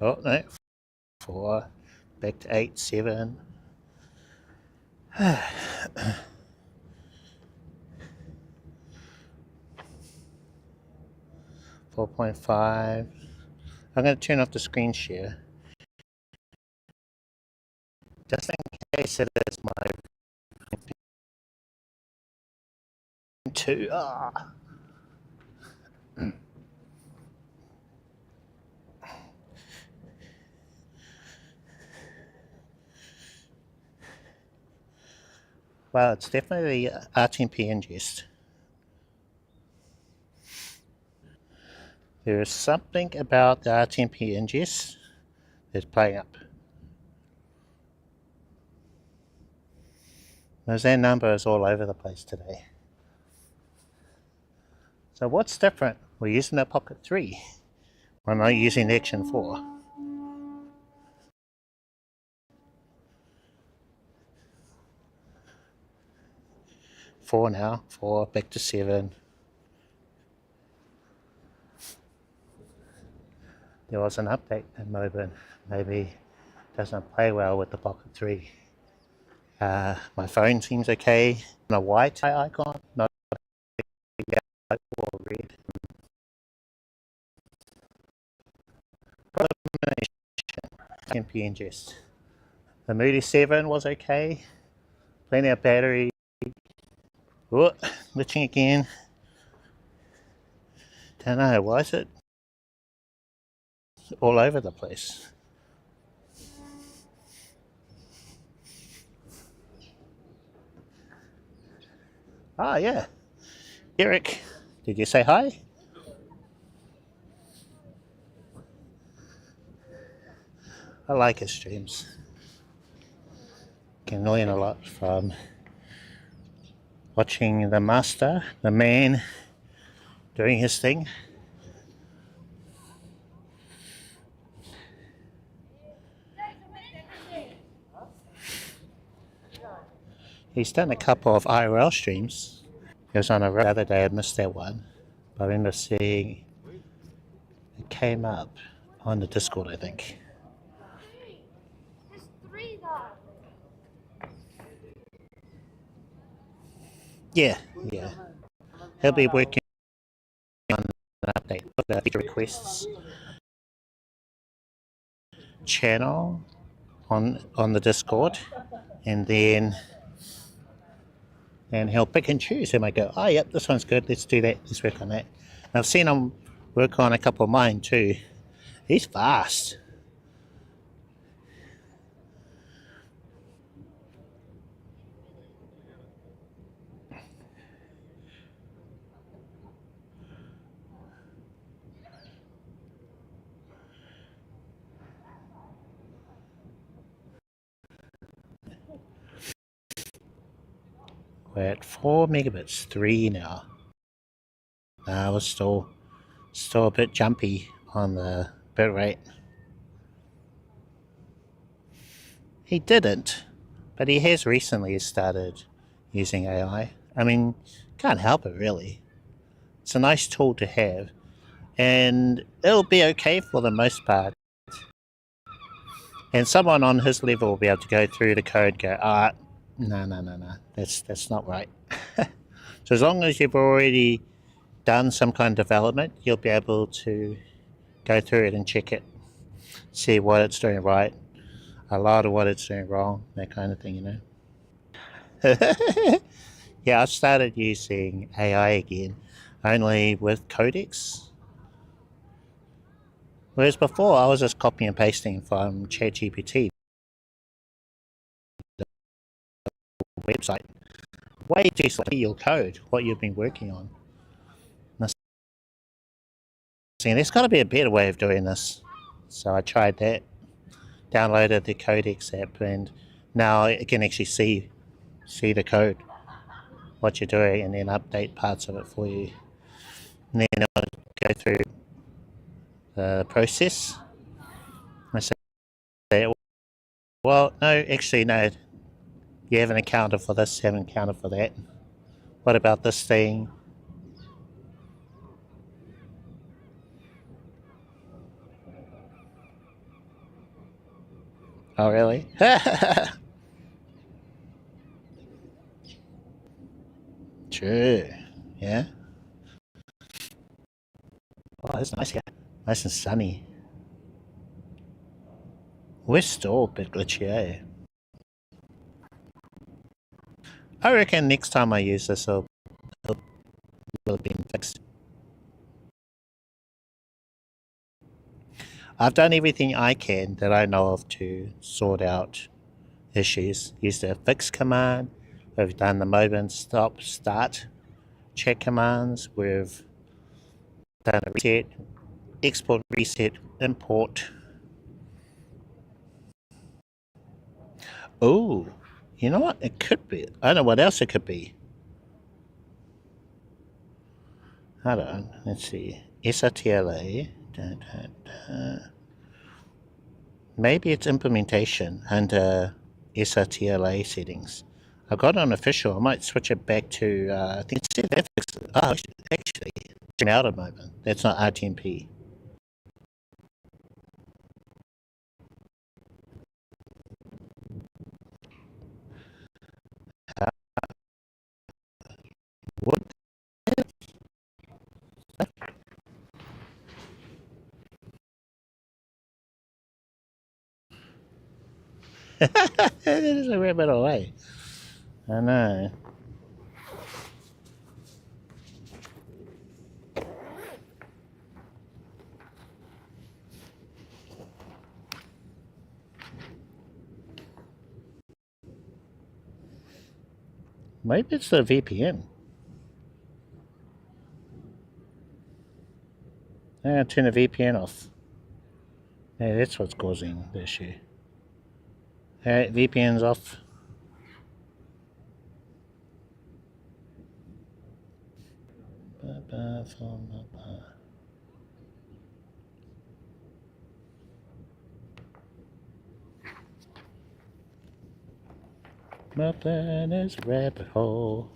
Speaker 1: Oh no, 4, back to 8, 7. 4.5. I'm going to turn off the screen share just in case it is my 2. Well, it's definitely RTMP ingest. There is something about the RTMP ingest that's playing up. Those N numbers all over the place today. So what's different? We're using the Pocket 3. We're not using the Action 4. 4 now, 4, back to 7. There was an update in Moblin. Maybe it doesn't play well with the Pocket 3. My phone seems okay. A white icon, not yellow or red. MP ingest. The Mudi 7 was okay. Plenty of battery. Oh, glitching again. Don't know, why is it all over the place? Ah, yeah. Eric, did you say hi? I like his streams. Can learn a lot from watching the master, the man, doing his thing. He's done a couple of IRL streams. He was on a the other day, I missed that one. But I remember seeing it came up on the Discord, I think. Yeah, yeah. He'll be working on an update for the feature requests channel on the Discord, and then he'll pick and choose. He might go, oh yep, this one's good, let's do that, let's work on that. And I've seen him work on a couple of mine too. He's fast. We're at 4 megabits, 3 now. We're still a bit jumpy on the bit rate. He didn't, but he has recently started using AI. I mean, can't help it really. It's a nice tool to have, and it'll be okay for the most part. And someone on his level will be able to go through the code and go, no, that's not right. So as long as you've already done some kind of development, you'll be able to go through it and check it, see what it's doing right, a lot of what it's doing wrong, that kind of thing, you know. Yeah, I started using AI again, only with codecs. Whereas before, I was just copying and pasting from ChatGPT, the website. Way too slow your code, what you've been working on. See, there's got to be a better way of doing this. So I tried that, downloaded the Codex app, and now it can actually see the code, what you're doing, and then update parts of it for you. And then I'll go through the process. I say, well, no, actually, no. You haven't accounted for this, haven't accounted for that. What about this thing? Oh, really? True. Yeah. Oh, it's nice here. Nice and sunny. We're still a bit glitchy, eh? I reckon next time I use this, it'll have been fixed. I've done everything I can that I know of to sort out issues. Used the fix command. We've done the Moblin stop, start, check commands. We've done a reset, export, reset, import. Oh, you know what? It could be. I don't know what else it could be. Hold on. Let's see. SRTLA. Maybe it's implementation under SRTLA settings. I've got it on official. I might switch it back to, I think it's FX. Oh, actually, it's out of moment. That's not RTMP. What? It is a rabbit away. I know. Maybe it's the VPN. Turn the VPN off. Yeah, that's what's causing the issue. Alright, VPN's off. Moblin is rabbit hole.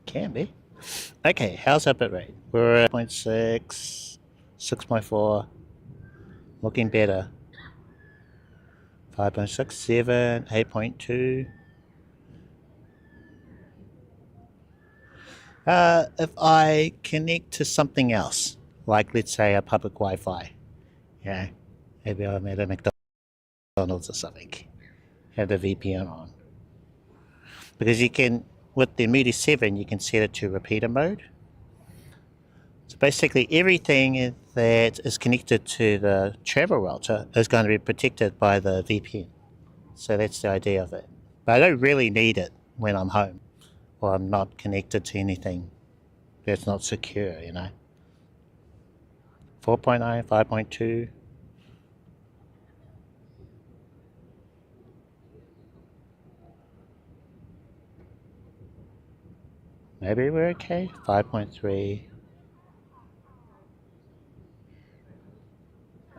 Speaker 1: Can be. Okay, how's our bit rate? We're at 0.6, 6.4, looking better. 5.67, 8.2. If I connect to something else, like let's say a public Wi-Fi, yeah, maybe I'm at a McDonald's or something, have the VPN on. Because you can, with the Mudi 7, you can set it to repeater mode. So basically everything that is connected to the travel router is going to be protected by the VPN. So that's the idea of it. But I don't really need it when I'm home or I'm not connected to anything that's not secure, you know. 4.9, 5.2. Maybe we're okay. 5.3.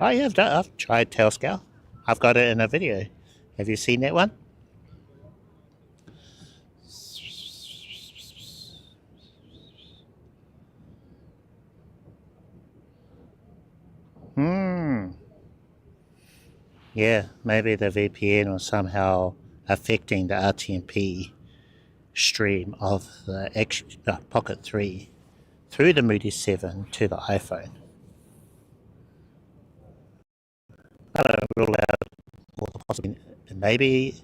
Speaker 1: Oh yeah, I've tried Tailscale. I've got it in a video. Have you seen that one? Yeah, maybe the VPN was somehow affecting the RTMP stream of the Pocket 3 through the Mudi 7 to the iPhone. I don't rule out all the possibilities. Maybe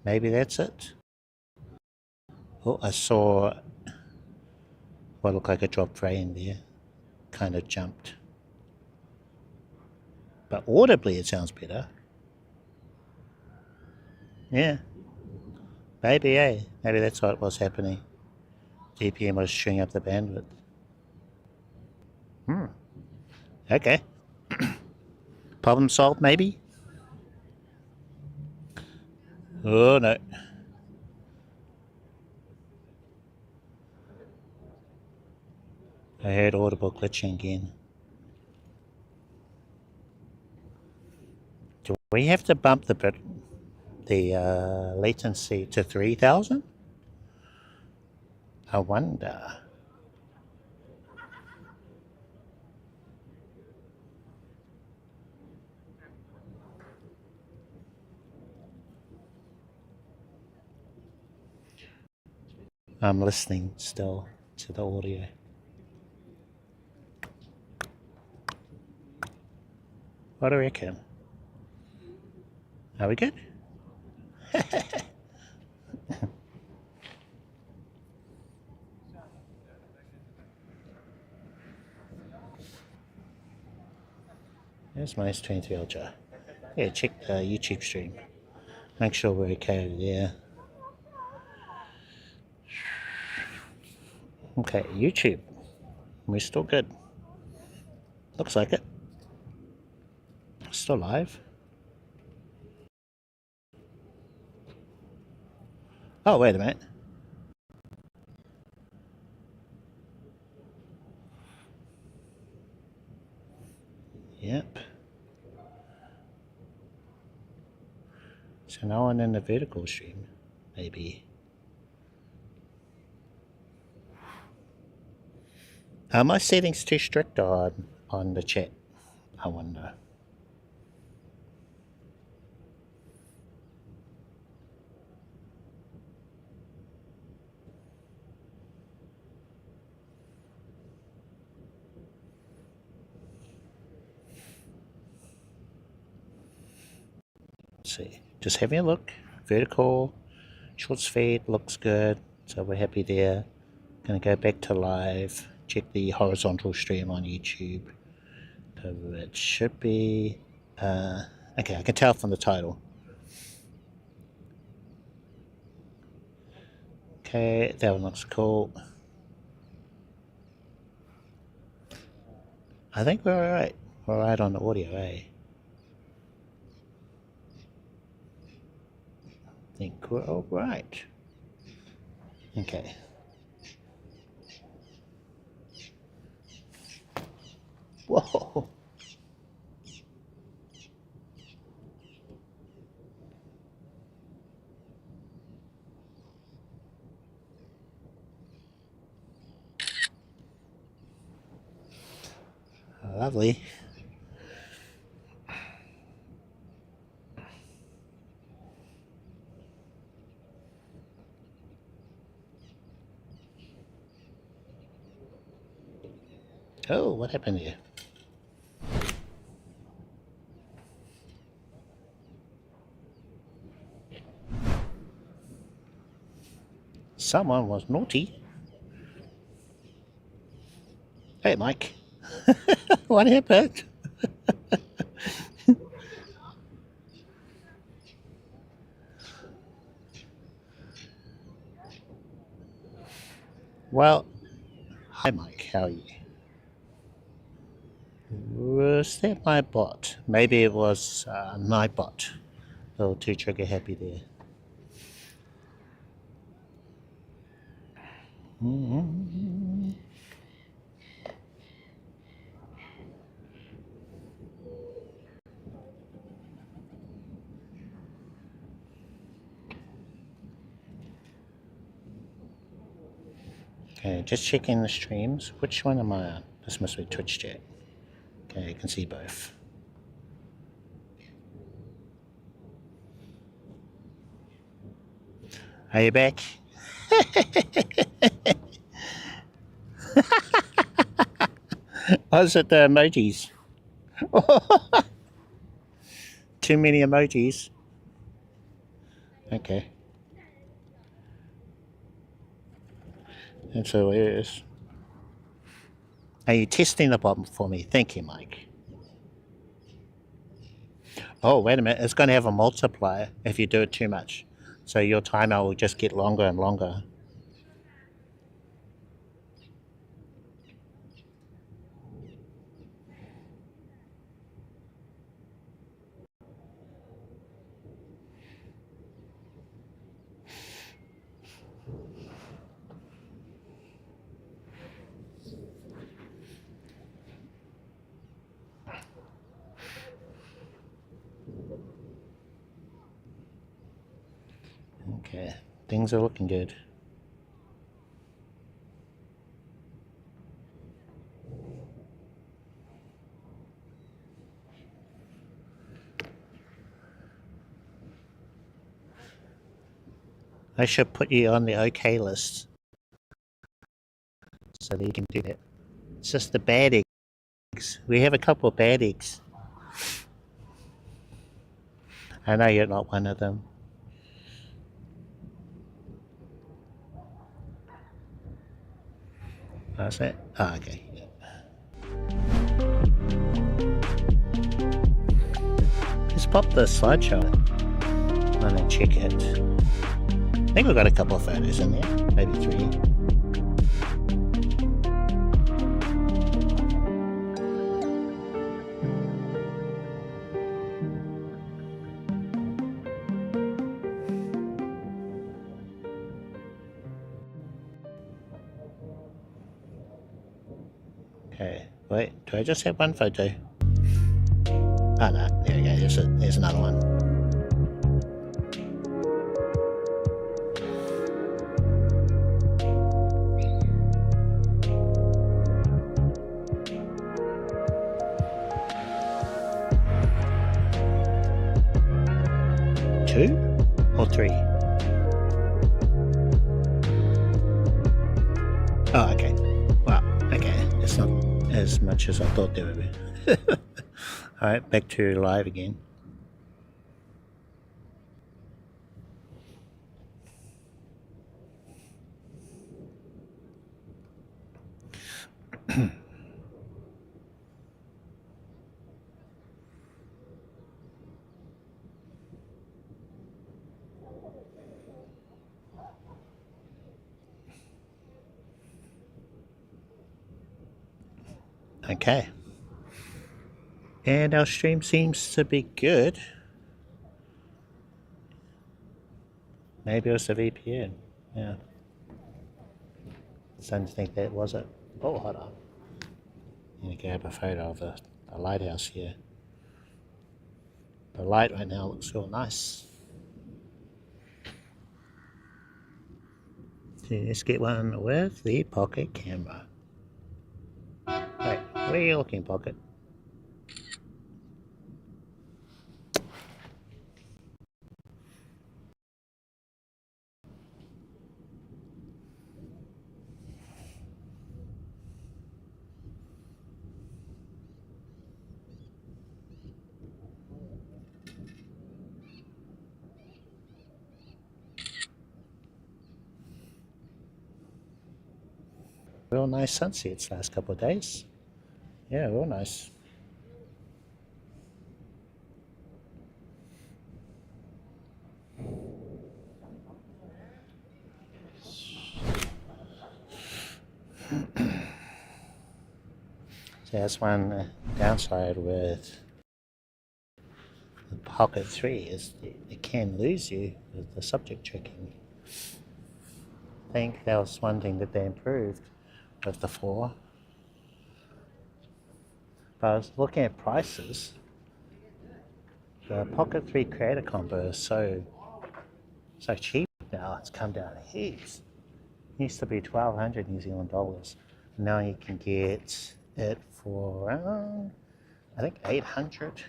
Speaker 1: Maybe that's it. Oh, I saw what looked like a drop frame there. Kind of jumped. But audibly it sounds better. Yeah. Maybe, eh? Maybe that's what was happening. GPM was chewing up the bandwidth. Okay. Problem solved, maybe? Oh, no. I heard audible glitching again. Do we have to bump the latency to 3000? I wonder. I'm listening still to the audio. What do you reckon? Are we good? There's my S23 Ultra. Yeah, check the YouTube stream. Make sure we're okay over there. Okay, YouTube. We're still good. Looks like it. Still live. Oh, wait a minute. Yep. So now I'm in the vertical stream, maybe. Are my settings too strict on the chat? I wonder. Let's see. Just having a look. Vertical, shorts feed looks good. So we're happy there. Gonna go back to live. Check the horizontal stream on YouTube. So it should be. Okay, I can tell from the title. Okay, that one looks cool. I think we're alright. We're alright on the audio, eh? I think we're alright. Okay. Whoa! Lovely. Oh, what happened here? Someone was naughty. Hey, Mike. What happened? Well, hi, Mike. How are you? Was that my bot? Maybe it was my bot. A little too trigger happy there. Okay, just checking the streams. Which one am I on? This must be Twitch chat. Okay, you can see both. Are you back? Oh, is it the emojis? Too many emojis. Okay. That's all it is. Are you testing the bottom for me? Thank you, Mike. Oh, wait a minute. It's going to have a multiplier if you do it too much. So your timer will just get longer and longer. Okay, things are looking good. I should put you on the OK list so that you can do that. It's just the bad eggs. We have a couple of bad eggs. I know you're not one of them. How's that? Oh, okay. Just pop the slideshow and then check it. I think we've got a couple of photos in there, maybe 3. Okay, wait, do I just have one photo? Oh no, there we go, there's another one. Two or 3? Oh, okay. Well, okay, it's not as much as I thought there would be. Alright, back to live again. Okay. And our stream seems to be good. Maybe it was the VPN. Yeah. I don't think that was it. Oh, hold on. I'm going to grab a photo of the lighthouse here. The light right now looks real nice. So let's get one with the Pocket camera. Wait, where are you looking, Pocket? Real nice sunsets last couple of days. Yeah, real nice. So that's one downside with the Pocket 3 is it can lose you with the subject tracking. I think that was one thing that they improved with the 4. But I was looking at prices. The Pocket 3 Creator Combo is so cheap now. It's come down heaps. It used to be 1,200 New Zealand dollars. Now you can get it for around, I think 800.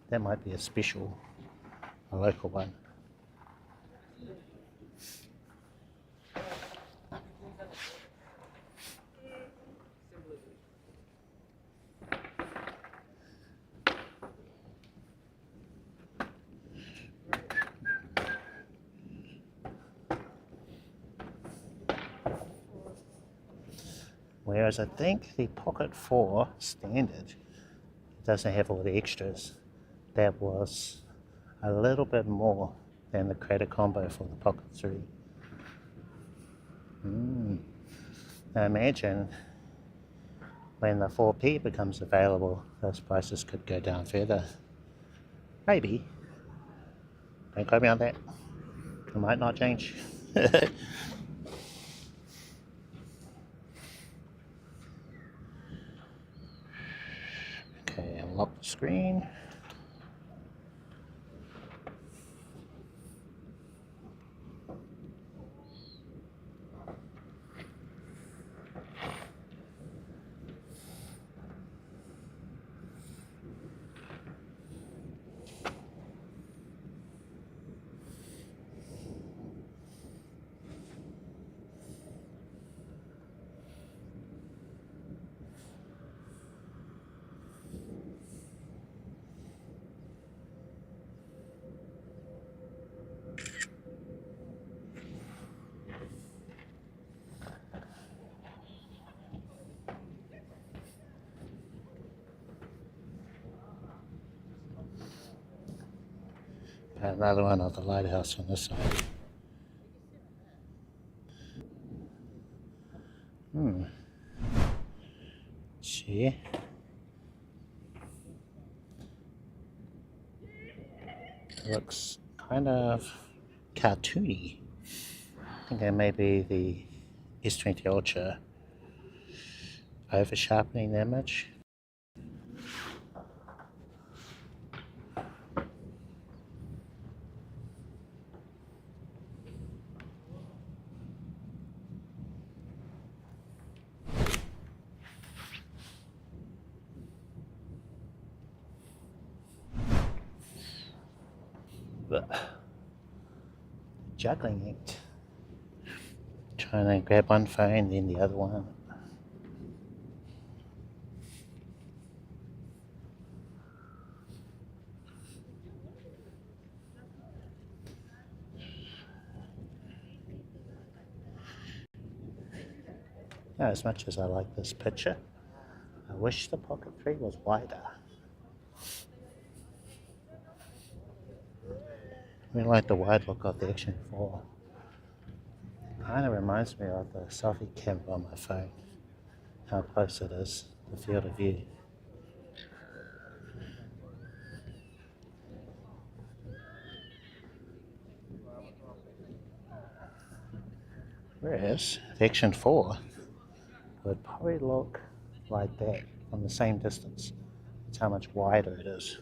Speaker 1: That might be a special, a local one. Whereas I think the Pocket 4 standard doesn't have all the extras. That was a little bit more than the credit combo for the Pocket 3. I imagine when the 4P becomes available, those prices could go down further. Maybe. Don't quote me on that. It might not change. Okay, unlock the screen. Another one of the lighthouse on this side. See? It looks kind of cartoony. I think that may be the S23 Ultra over sharpening the image. But juggling it, trying to grab one phone then the other one. Now, as much as I like this picture, I wish the Pocket 3 was wider. I really like the wide look of the Action 4. Kind of reminds me of the selfie camera on my phone. How close it is, the field of view. Whereas the Action 4 would probably look like that from the same distance. That's how much wider it is.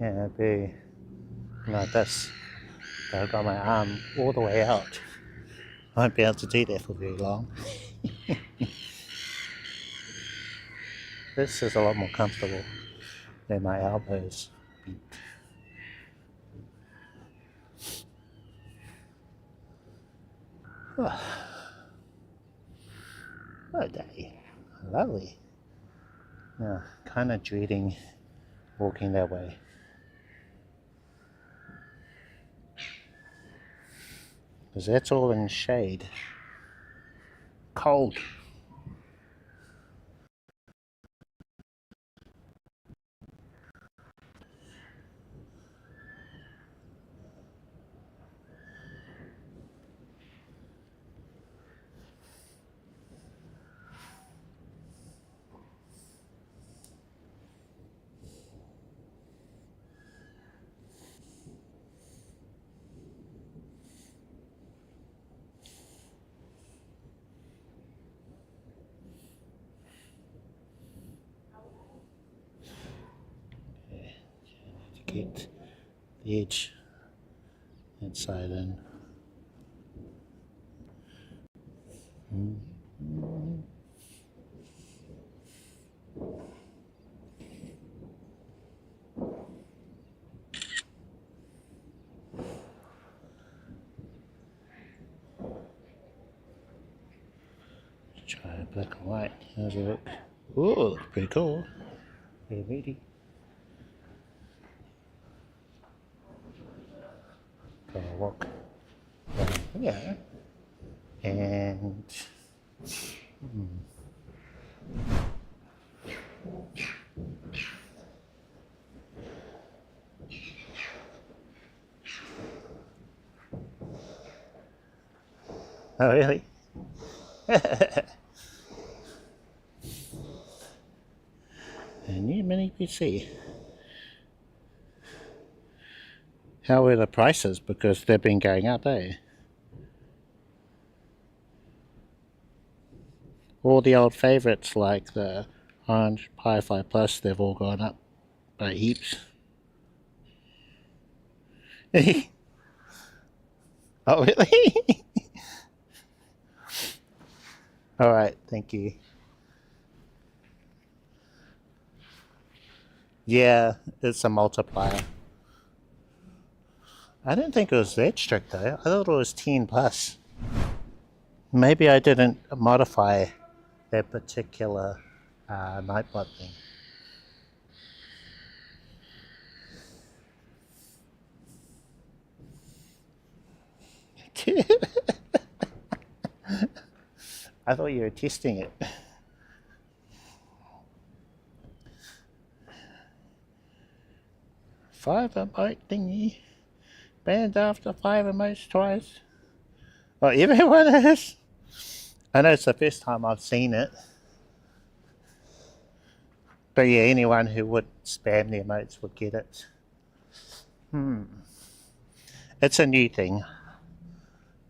Speaker 1: Yeah, it'd be like this. But I've got my arm all the way out. I won't be able to do that for very long. This is a lot more comfortable than my elbows. Oh, what a day. Lovely. Yeah, kind of dreading walking that way. Because that's all in shade. Cold. Get the edge inside in. Try black and white. How's it look? Ooh, looks pretty cool. Very meaty. Gonna walk down here and Oh, really? A new mini PC. How are the prices? Because they've been going up, eh? All the old favorites like the Orange Pi 5 Plus, they've all gone up by heaps. Oh, really? Alright, thank you. Yeah, it's a multiplier. I didn't think it was that strict though. I thought it was 10 plus. Maybe I didn't modify that particular nightbot thing. I thought you were testing it. Five emote thingy. Banned after 5 emotes twice. Oh, everyone is? I know it's the first time I've seen it. But yeah, anyone who would spam the emotes would get it. It's a new thing.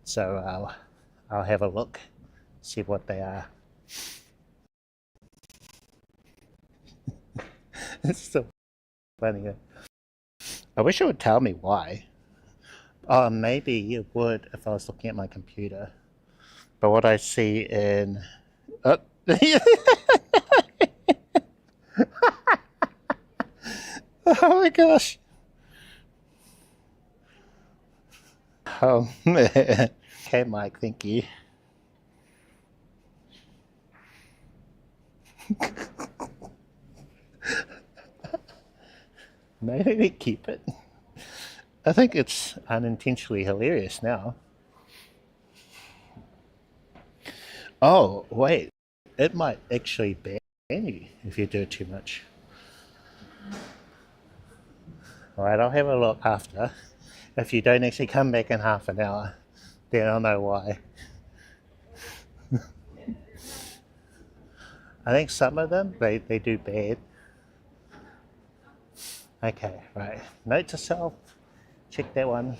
Speaker 1: So I'll have a look, see what they are. It's so funny. I wish it would tell me why. Maybe it would if I was looking at my computer. But what I see in... Oh, oh my gosh. Oh, okay, Mike, thank you. Maybe we keep it. I think it's unintentionally hilarious now. Oh, wait. It might actually ban you if you do it too much. Alright, I'll have a look after. If you don't actually come back in half an hour, then I'll know why. I think some of them, they do bad. Okay, right. Note to self, check that one.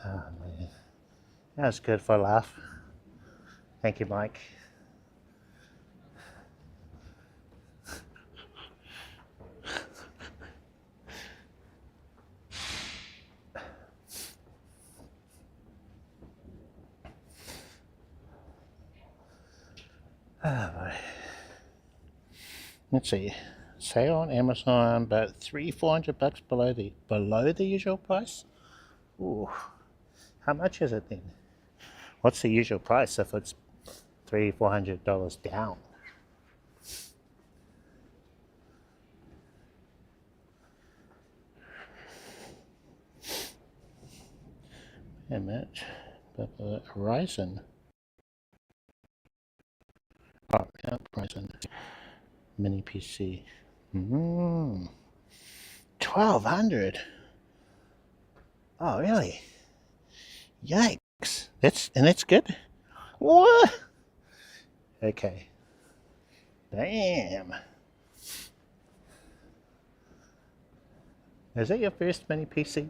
Speaker 1: Oh man, that was good for a laugh. Thank you, Mike. Let's see. Sale on Amazon, about $300-400 below the usual price. Ooh, how much is it then? What's the usual price if it's $300-400 down? A minute, but the Ryzen. Oh, yeah, Ryzen mini PC. 1200. Oh, really? Yikes! That's good. What? Okay. Damn. Is that your first mini PC?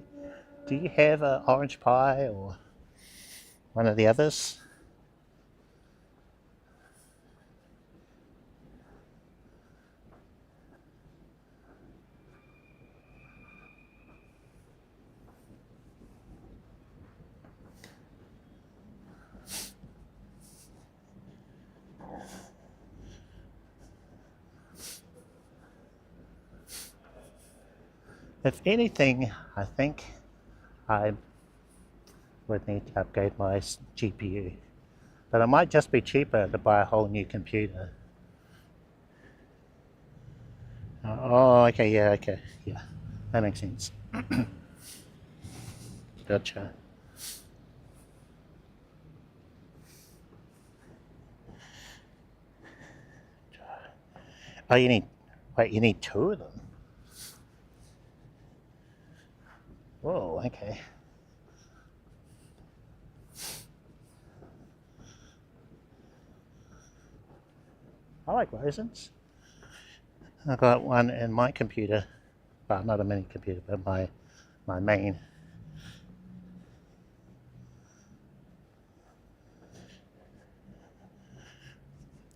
Speaker 1: Do you have an Orange Pi or one of the others? If anything, I think I would need to upgrade my GPU. But it might just be cheaper to buy a whole new computer. Oh, okay, yeah, okay, yeah, that makes sense. Gotcha. Oh, you need, wait, you need 2 of them? Whoa, okay. I like Ryzen's. I got one in my computer, well, not a mini computer, but my main.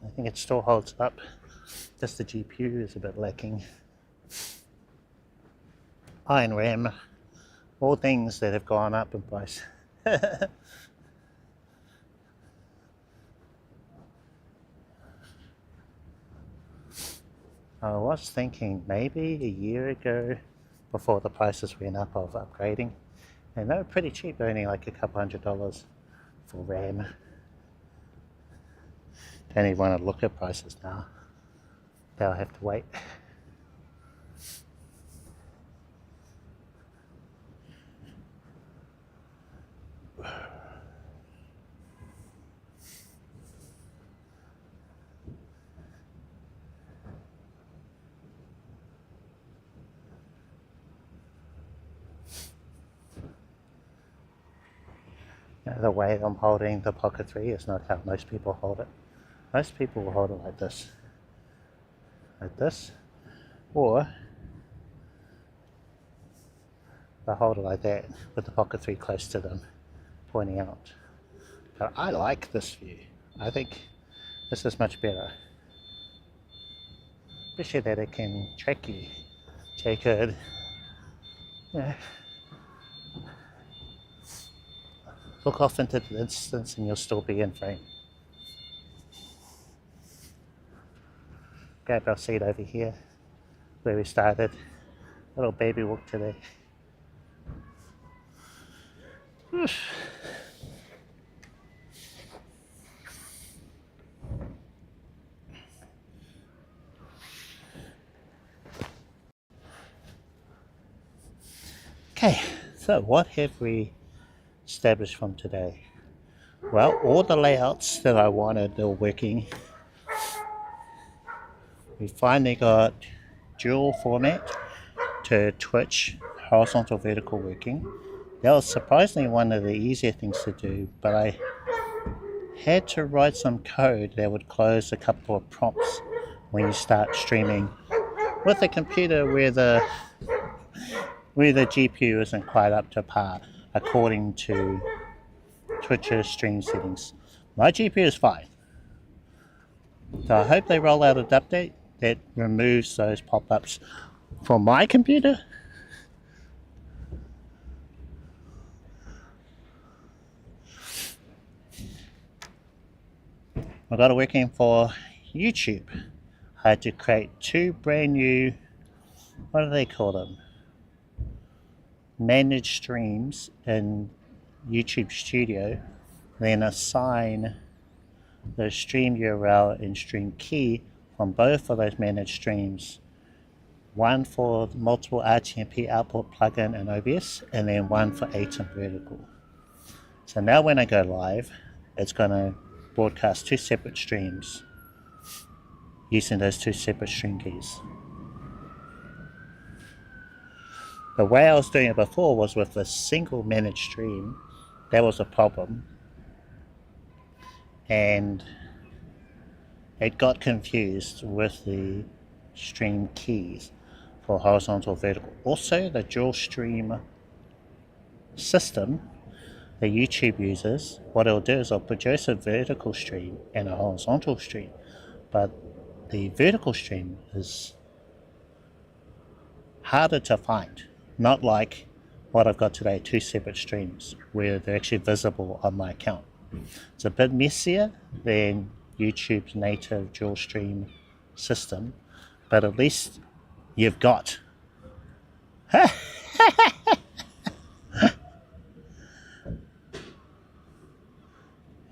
Speaker 1: I think it still holds up, just the GPU is a bit lacking. Iron RAM, all things that have gone up in price. I was thinking maybe a year ago, before the prices went up, of upgrading, and they were pretty cheap, only like a couple $100 for RAM. Don't even want to look at prices now. They'll have to wait. The way I'm holding the Pocket 3 is not how most people hold it. Most people will hold it like this. Like this. Or they'll hold it like that with the Pocket 3 close to them, pointing out. But I like this view. I think this is much better. Especially that it can track you. So you could, look off into the distance and you'll still be in frame. Grab our seat over here where we started. Little baby walk today. Okay, so what have we established from today? Well, all the layouts that I wanted are working. We finally got dual format to Twitch, horizontal vertical working. That was surprisingly one of the easier things to do, but I had to write some code that would close a couple of prompts when you start streaming with a computer where the GPU isn't quite up to par according to Twitch's stream settings. My GPU is fine. So I hope they roll out an update that removes those pop-ups from my computer. I got it working for YouTube. I had to create 2 brand new, what do they call them? Managed streams in YouTube Studio, then assign the stream URL and stream key from both of those managed streams. One for multiple RTMP output plugin in OBS, and then one for ATEM vertical. So now when I go live, it's going to broadcast 2 separate streams using those 2 separate stream keys. The way I was doing it before was with a single managed stream. That was a problem, and it got confused with the stream keys for horizontal vertical. Also, the dual stream system that YouTube uses, what it'll do is it'll produce a vertical stream and a horizontal stream, but the vertical stream is harder to find. Not like what I've got today, 2 separate streams where they're actually visible on my account. It's a bit messier than YouTube's native dual stream system, but at least you've got.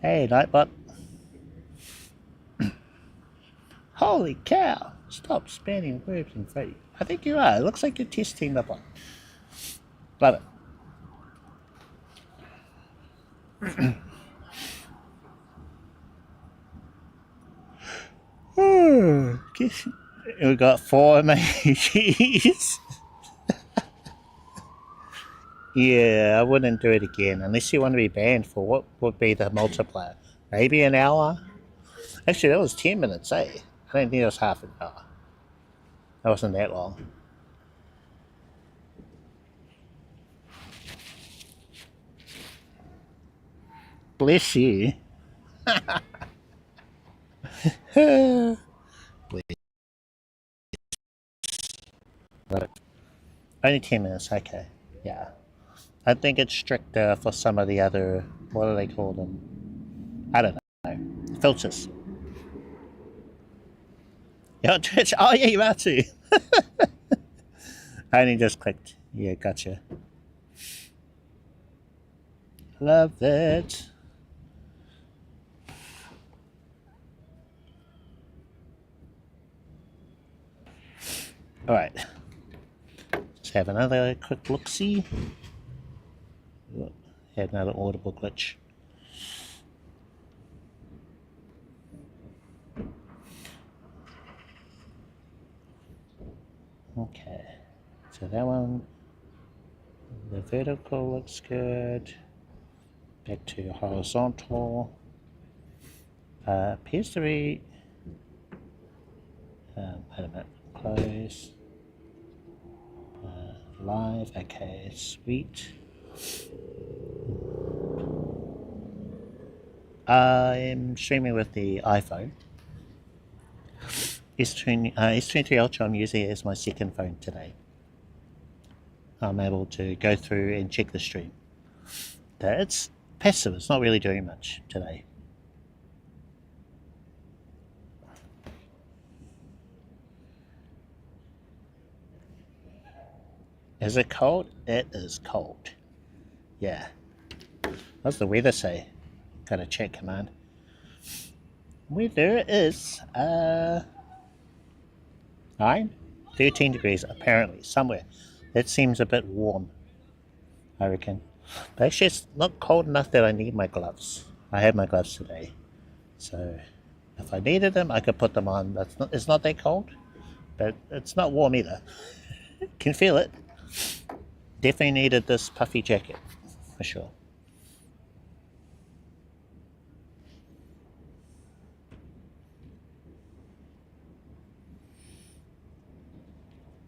Speaker 1: Hey, Nightbot. Holy cow! Stop spamming words in Freddy. I think you are. It looks like you're testing the bot. Love it. We got 4 emojis. Yeah, I wouldn't do it again unless you want to be banned for what would be the multiplier. Maybe an hour? Actually, that was 10 minutes, eh? I don't think it was half an hour. That wasn't that long. Bless you. Only 10 minutes, okay. Yeah. I think it's stricter for some of the other, what do they call them? I don't know. Filters. You're on Twitch? Oh yeah, you are too. I only just clicked. Yeah, gotcha. Love that. Alright. Let's have another quick look-see. Had another audible glitch. Okay. So that one, the vertical looks good. Back to horizontal. Appears to be, wait a minute, close. Live, okay, sweet. I'm streaming with the iPhone. S23 Ultra I'm using it as my second phone today. I'm able to go through and check the stream. It's passive, it's not really doing much today. Is it cold? It is cold. Yeah. What's the weather say? Gotta check command. Weather is 13 degrees apparently, somewhere. That seems a bit warm, I reckon. But actually it's not cold enough that I need my gloves. I have my gloves today. So if I needed them I could put them on. It's not that cold, but it's not warm either. Can feel it. Definitely needed this puffy jacket, for sure.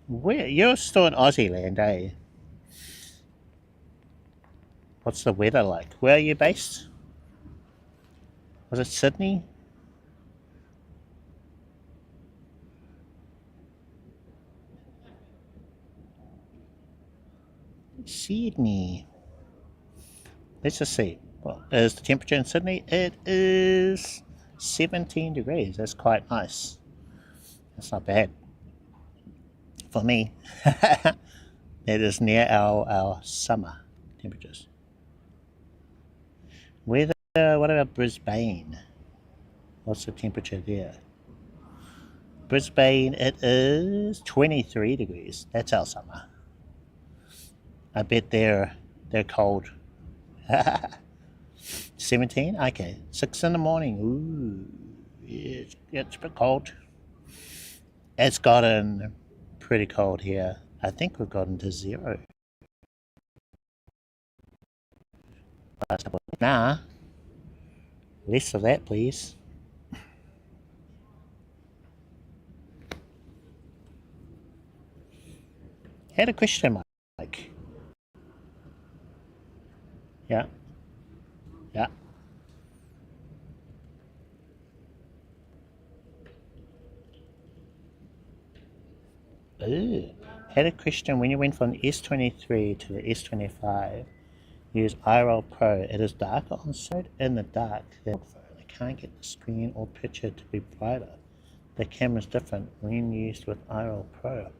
Speaker 1: You're still in Aussie land, eh? What's the weather like? Where are you based? Was it Sydney? Sydney. Let's just see. What is the temperature in Sydney? It is 17 degrees. That's quite nice. That's not bad. For me. It is near our summer temperatures. Weather, what about Brisbane? What's the temperature there? Brisbane, it is 23 degrees. That's our summer. I bet they're cold. 17? Okay. 6 in the morning. Ooh. It's a bit cold. It's gotten pretty cold here. I think we've gotten to 0. Nah. Less of that, please. Had a question, Mike. Yeah. Yeah. Ooh. Had a question. When you went from the S23 to the S25, use IRL Pro. It is darker on side in the dark than I can't get the screen or picture to be brighter. The camera's different when used with IRL Pro.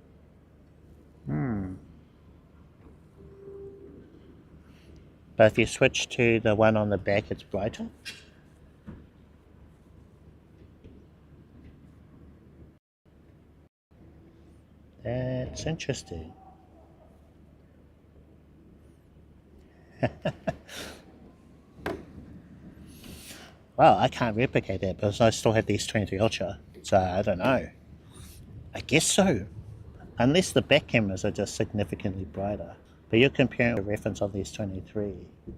Speaker 1: But if you switch to the one on the back, it's brighter. That's interesting. Well, I can't replicate that because I still have the S23 Ultra, so I don't know. I guess so. Unless the back cameras are just significantly brighter. But you're comparing the reference of the S23. Do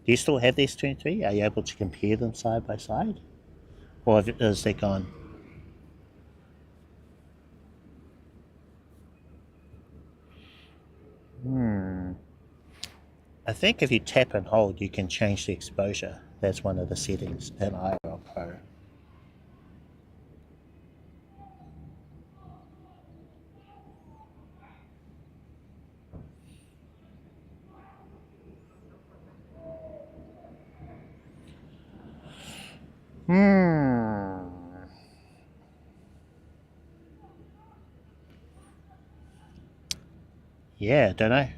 Speaker 1: you still have the S23? Are you able to compare them side by side? Or is that gone? I think if you tap and hold, you can change the exposure. That's one of the settings in IRL Pro. Yeah, don't know.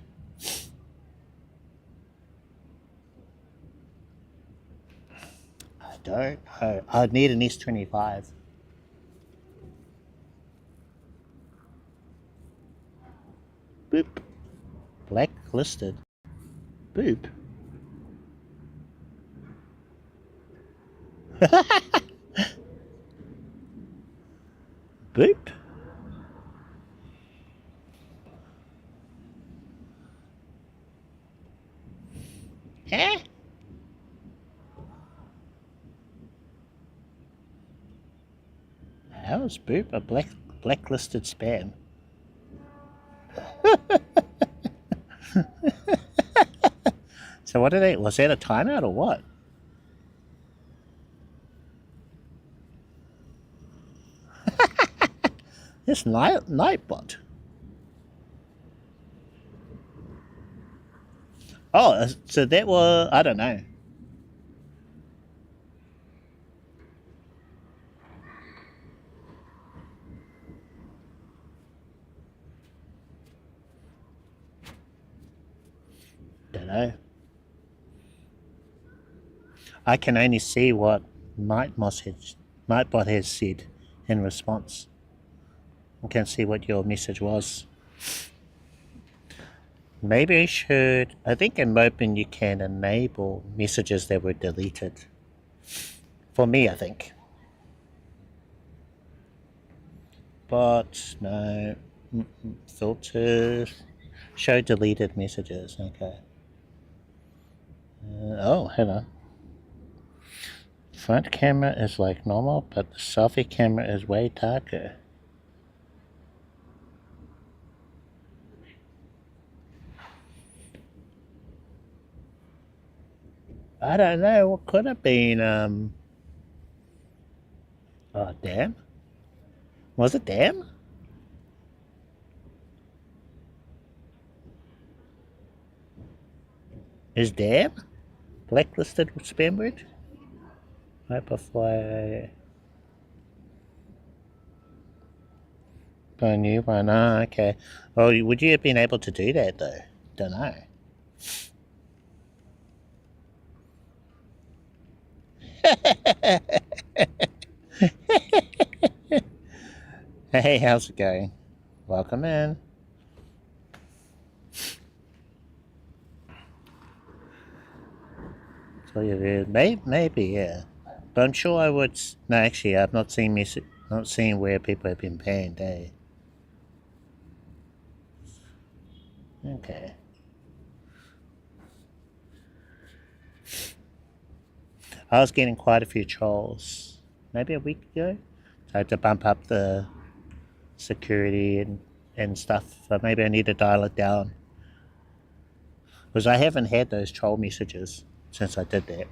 Speaker 1: I don't know. I'd need an S25. Boop. Blacklisted. Boop. Boop. Huh? How is Boop a blacklisted spam? So what did they? Was that a timeout or what? This Nightbot. Oh, so that was, I don't know. Don't know. I can only see what Nightbot has said in response. I can't see what your message was. Maybe I should. I think in Moblin you can enable messages that were deleted. For me, I think. But no. Filters. Show deleted messages. Okay. Oh, hello. Front camera is like normal, but the selfie camera is way darker. I don't know, what could have been, oh, damn? Was it damn? Is damn blacklisted spam word? Hyperfly. A new one, oh, okay. Oh, would you have been able to do that though? Don't know. Hey, how's it going? Welcome in. So you maybe, yeah. But I'm sure I would. No, actually, I've not seen where people have been banned. Eh? Okay. I was getting quite a few trolls, maybe a week ago. So I had to bump up the security and stuff. So maybe I need to dial it down. Because I haven't had those troll messages since I did that.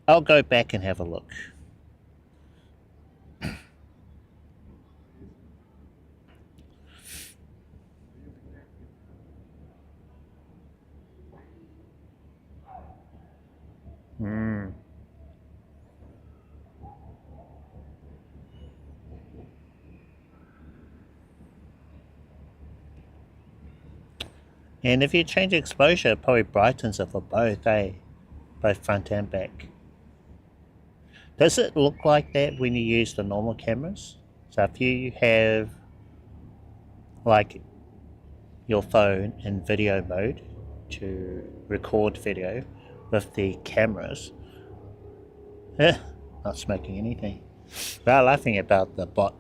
Speaker 1: I'll go back and have a look. And if you change exposure, it probably brightens it for both, eh? Both front and back. Does it look like that when you use the normal cameras? So if you have like your phone in video mode to record video with the cameras, not smoking anything. We are laughing about the bot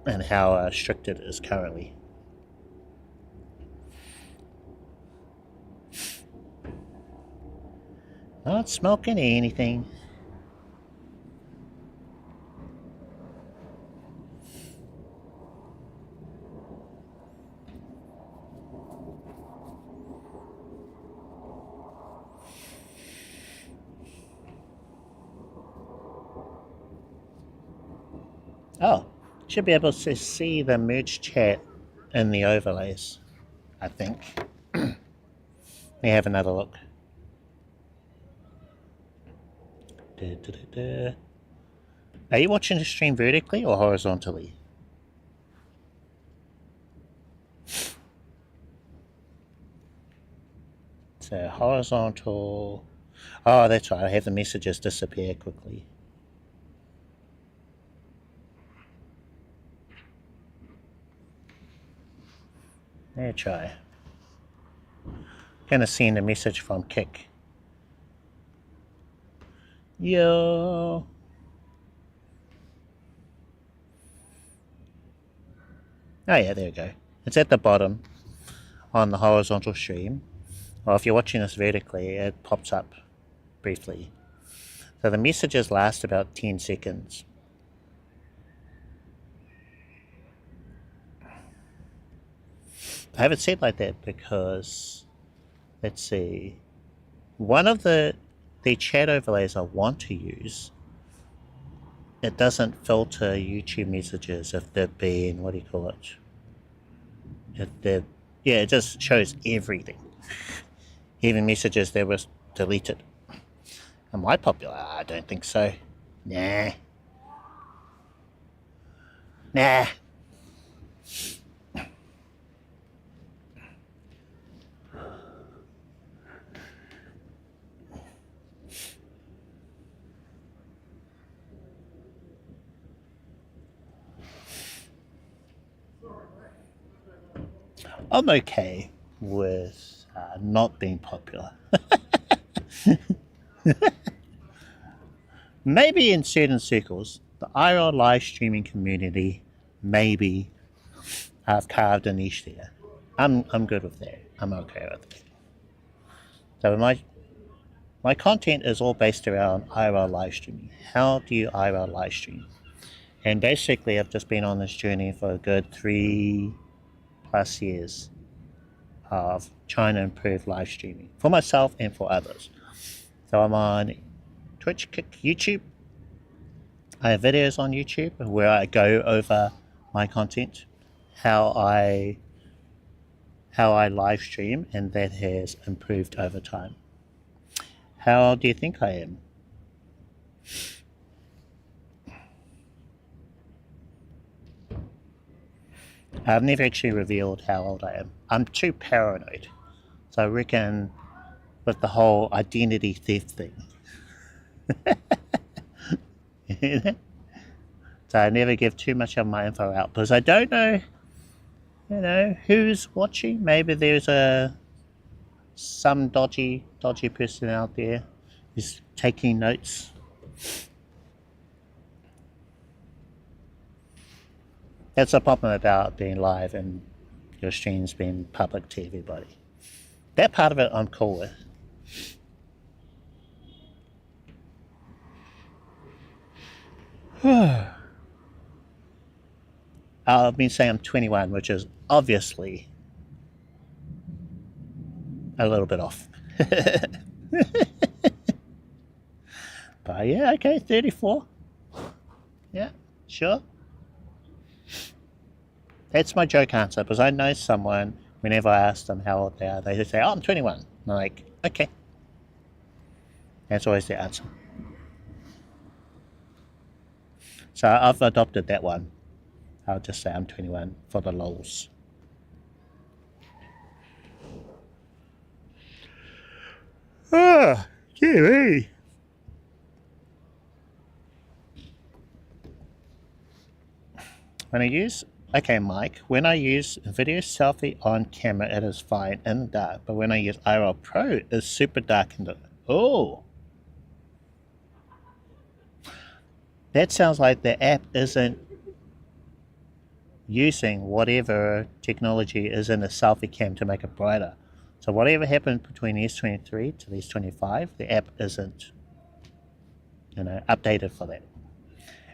Speaker 1: and how strict it is currently. Not smoking anything. Oh, should be able to see the merge chat in the overlays, I think. Let me have another look. Are you watching the stream vertically or horizontally? So horizontal. Oh, that's right. I have the messages disappear quickly. There, try. Gonna send a message from Kick. Yo. Oh yeah, there we go. It's at the bottom on the horizontal stream. Or if you're watching this vertically, it pops up briefly. So the messages last about 10 seconds. I have it set like that because, let's see, one of the chat overlays I want to use, it doesn't filter YouTube messages if they're being, what do you call it? If they're, yeah, it just shows everything. Even messages that were deleted. Am I popular? I don't think so. Nah. Nah. I'm okay with not being popular. Maybe in certain circles, the IRL live streaming community, maybe I've carved a niche there. I'm good with that. I'm okay with it. So my content is all based around IRL live streaming. How do you IRL live stream? And basically, I've just been on this journey for a good 3+ years of trying to improve live streaming for myself and for others. So I'm on Twitch, Kick, YouTube. I have videos on YouTube where I go over my content, how I live stream, and that has improved over time. How do you think I am? I've never actually revealed how old I am. I'm too paranoid. So I reckon with the whole identity theft thing. So I never give too much of my info out because I don't know, who's watching. Maybe there's some dodgy person out there who's taking notes. That's the problem about being live and your streams being public to everybody. That part of it I'm cool with. I've been saying I'm 21, which is obviously a little bit off. But yeah, okay, 34. Yeah, sure. That's my joke answer, because I know someone, whenever I ask them how old they are, they just say, oh, I'm 21. I'm like, okay. That's always the answer. So I've adopted that one. I'll just say I'm 21 for the lols. Ah, gee. When I use, okay Mike, when I use video selfie on camera it is fine in the dark, but when I use IRL Pro it's super dark in the, oh, that sounds like the app isn't using whatever technology is in the selfie cam to make it brighter. So whatever happened between the S23 to the S25, the app isn't, you know, updated for that.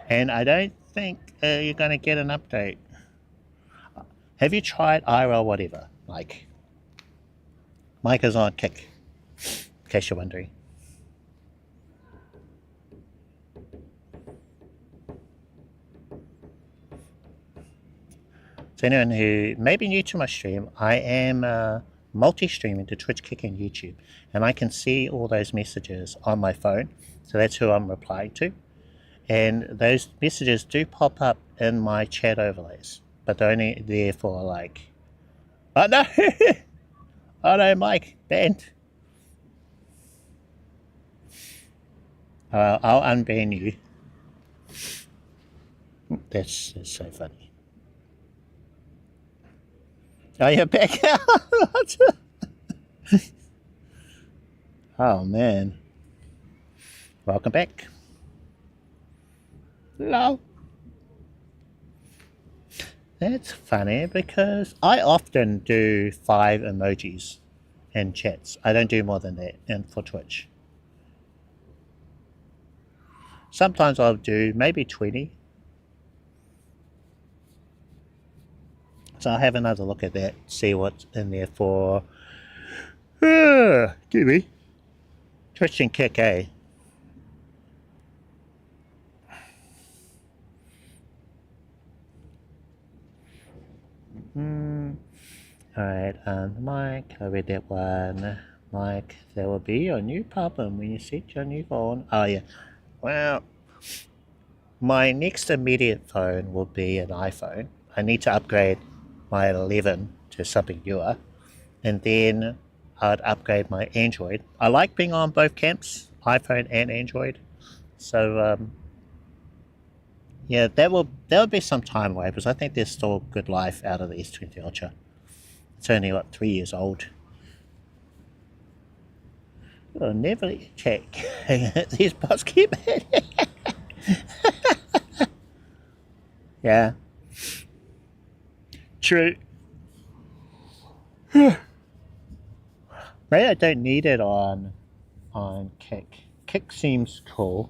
Speaker 1: And I don't think you're going to get an update. Have you tried IRL whatever? Like, Mike is on kick, in case you're wondering. So anyone who may be new to my stream, I am multi-streaming to Twitch, Kick and YouTube, and I can see all those messages on my phone, so that's who I'm replying to, and those messages do pop up in my chat overlays, but they're only there for like, oh no, oh no Mike, banned. I'll unban you. That's so funny. Oh, you're back out. Oh man, welcome back. Hello. That's funny because I often do 5 emojis in chats. I don't do more than that and for Twitch. Sometimes I'll do maybe 20. So I'll have another look at that, see what's in there for Kiwi. Twitch and Kick, eh? Alright, Mike, I read that one. Mike, there will be a new problem when you set your new phone. Oh yeah, well, my next immediate phone will be an iPhone. I need to upgrade my 11 to something newer, and then I'd upgrade my Android. I like being on both camps, iPhone and Android, so yeah, that will be some time away because I think there's still good life out of the S23 Ultra. It's only like 3 years old. I'll never check. These bots keep yeah. True. Maybe I don't need it on Kick. Kick seems cool.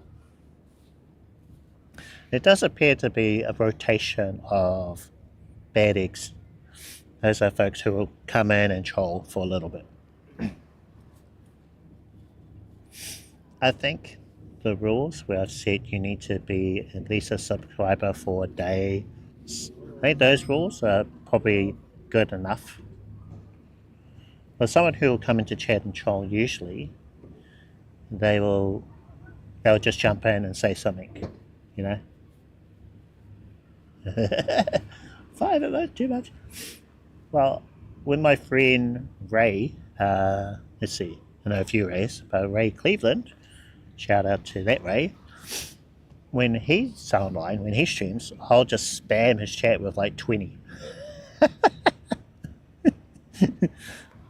Speaker 1: It does appear to be a rotation of bad eggs. Those are folks who will come in and troll for a little bit. I think the rules where I've said you need to be at least a subscriber for a day, I think those rules are probably good enough. For someone who will come into chat and troll, usually they'll just jump in and say something, you know. 5 of those, too much. Well, when my friend Ray, let's see, I know a few Rays, but Ray Cleveland, shout out to that Ray. When he's online, when he streams, I'll just spam his chat with like 20.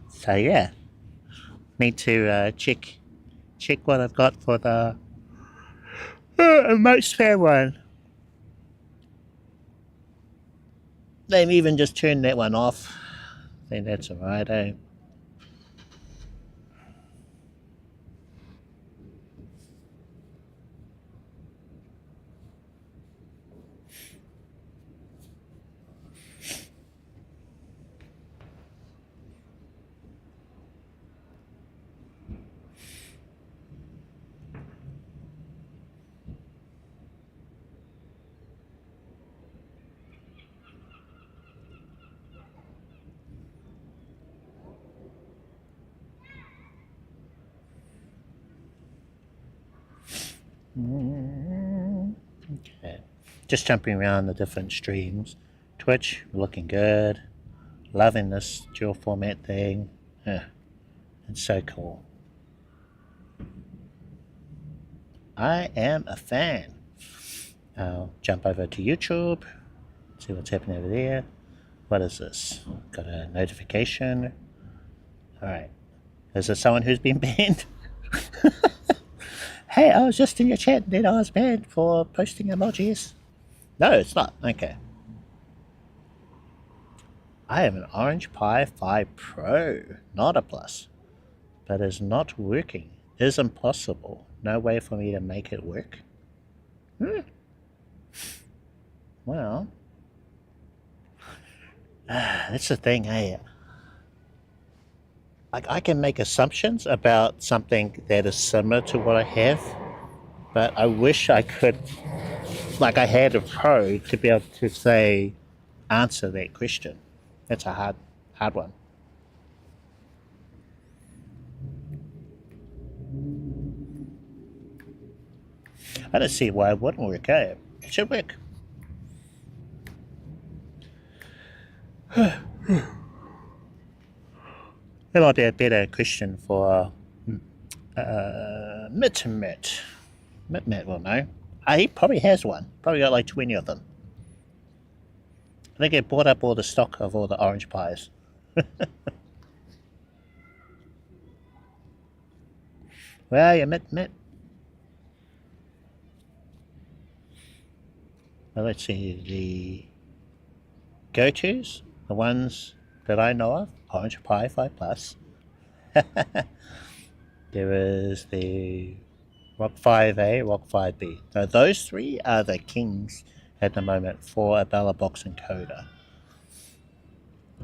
Speaker 1: So yeah, need to check what I've got for the most fair one. They've even just turned that one off. I think that's alright, eh? Okay, just jumping around the different streams. Twitch, looking good. Loving this dual format thing. It's so cool. I am a fan. I'll jump over to YouTube. See what's happening over there. What is this? Got a notification. Alright. Is it someone who's been banned? Hey, I was just in your chat and then I was banned for posting emojis. No, it's not. Okay. I have an Orange Pi 5 Pro, not a Plus, but it's not working. Is impossible. No way for me to make it work. Well, that's the thing, hey. Like, I can make assumptions about something that is similar to what I have, but I wish I could, like I had a pro to be able to say, answer that question. That's a hard one. I don't see why it wouldn't work, eh? It should work. There might be a better question for Mit will know. He probably has one. Probably got like 20 of them. I think he bought up all the stock of all the Orange Pies. Where are you, Mit? Well, let's see, the go-tos, the ones that I know of, Orange Pi 5 Plus. There is the Rock 5A, Rock 5B. So those three are the kings at the moment for a Belabox encoder.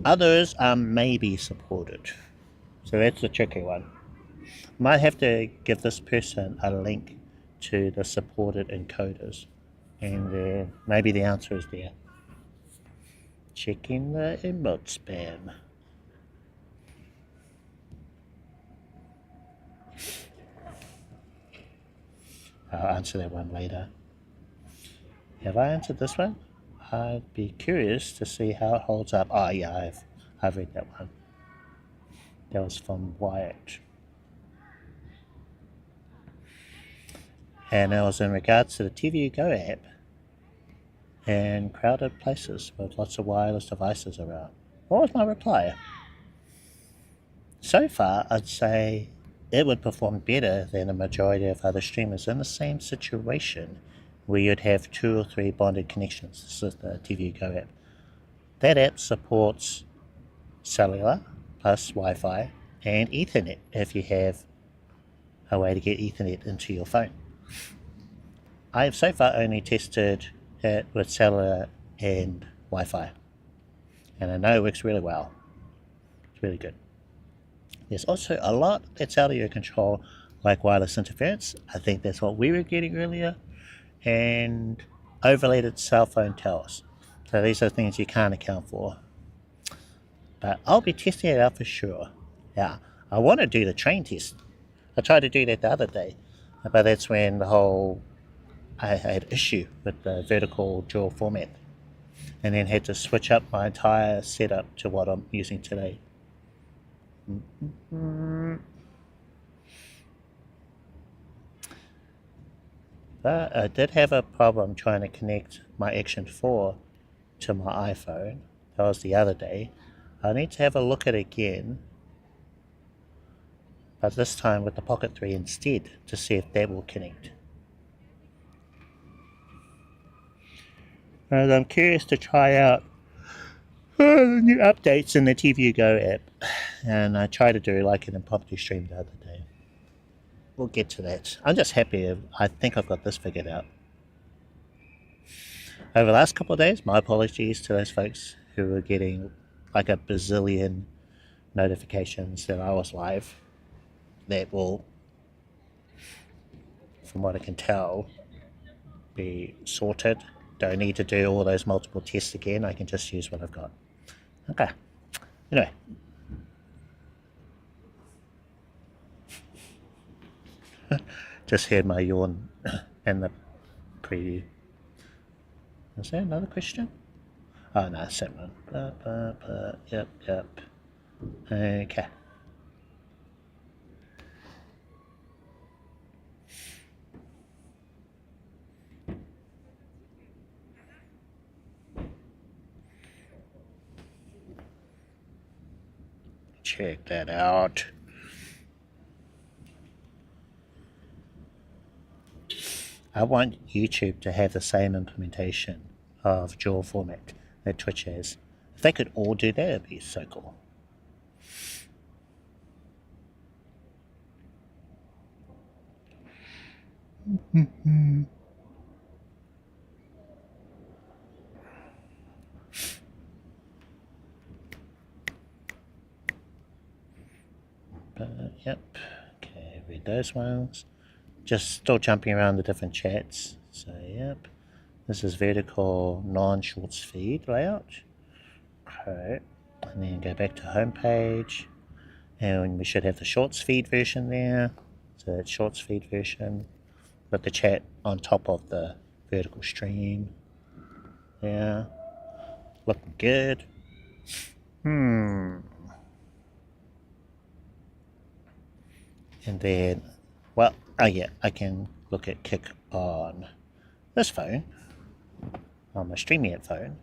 Speaker 1: Others are maybe supported. So that's the tricky one. Might have to give this person a link to the supported encoders. And maybe the answer is there. Checking the emote spam. I'll answer that one later. Have I answered this one? I'd be curious to see how it holds up. Oh yeah, I've read that one. That was from Wyatt. And it was in regards to the TVu Go app and crowded places with lots of wireless devices around. What was my reply? So far, I'd say it would perform better than the majority of other streamers in the same situation where you'd have 2 or 3 bonded connections. This is the TVu Go app. That app supports cellular plus Wi-Fi and Ethernet if you have a way to get Ethernet into your phone. I have so far only tested it with cellular and Wi-Fi, and I know it works really well. It's really good. There's also a lot that's out of your control, like wireless interference. I think that's what we were getting earlier, and overlaid cell phone towers. So these are things you can't account for. But I'll be testing it out for sure. Yeah, I want to do the train test. I tried to do that the other day, but that's when I had issue with the vertical dual format, and then had to switch up my entire setup to what I'm using today. But I did have a problem trying to connect my Action 4 to my iPhone. That was the other day. I need to have a look at it again, but this time with the Pocket 3 instead, to see if that will connect. And I'm curious to try out the new updates in the TVu Go app, and I tried to do like an impromptu stream the other day. We'll get to that. I'm just happy I think I've got this figured out. Over the last couple of days, my apologies to those folks who were getting like a bazillion notifications that I was live. That will, from what I can tell, be sorted. Don't need to do all those multiple tests again. I can just use what I've got. Okay. Anyway. Just heard my yawn in the preview. Is there another question? Oh no, same one. Yep. Okay. Check that out. I want YouTube to have the same implementation of dual format that Twitch has. If they could all do that, it'd be so cool. Yep. Okay, read those ones. Just still jumping around the different chats. So yep. This is vertical non-shorts feed layout. Okay. And then go back to home page. And we should have the shorts feed version there. So it's shorts feed version. With the chat on top of the vertical stream. Yeah. Looking good. And then, well, oh yeah, I can look at Kick on this phone, on my StreamYard phone.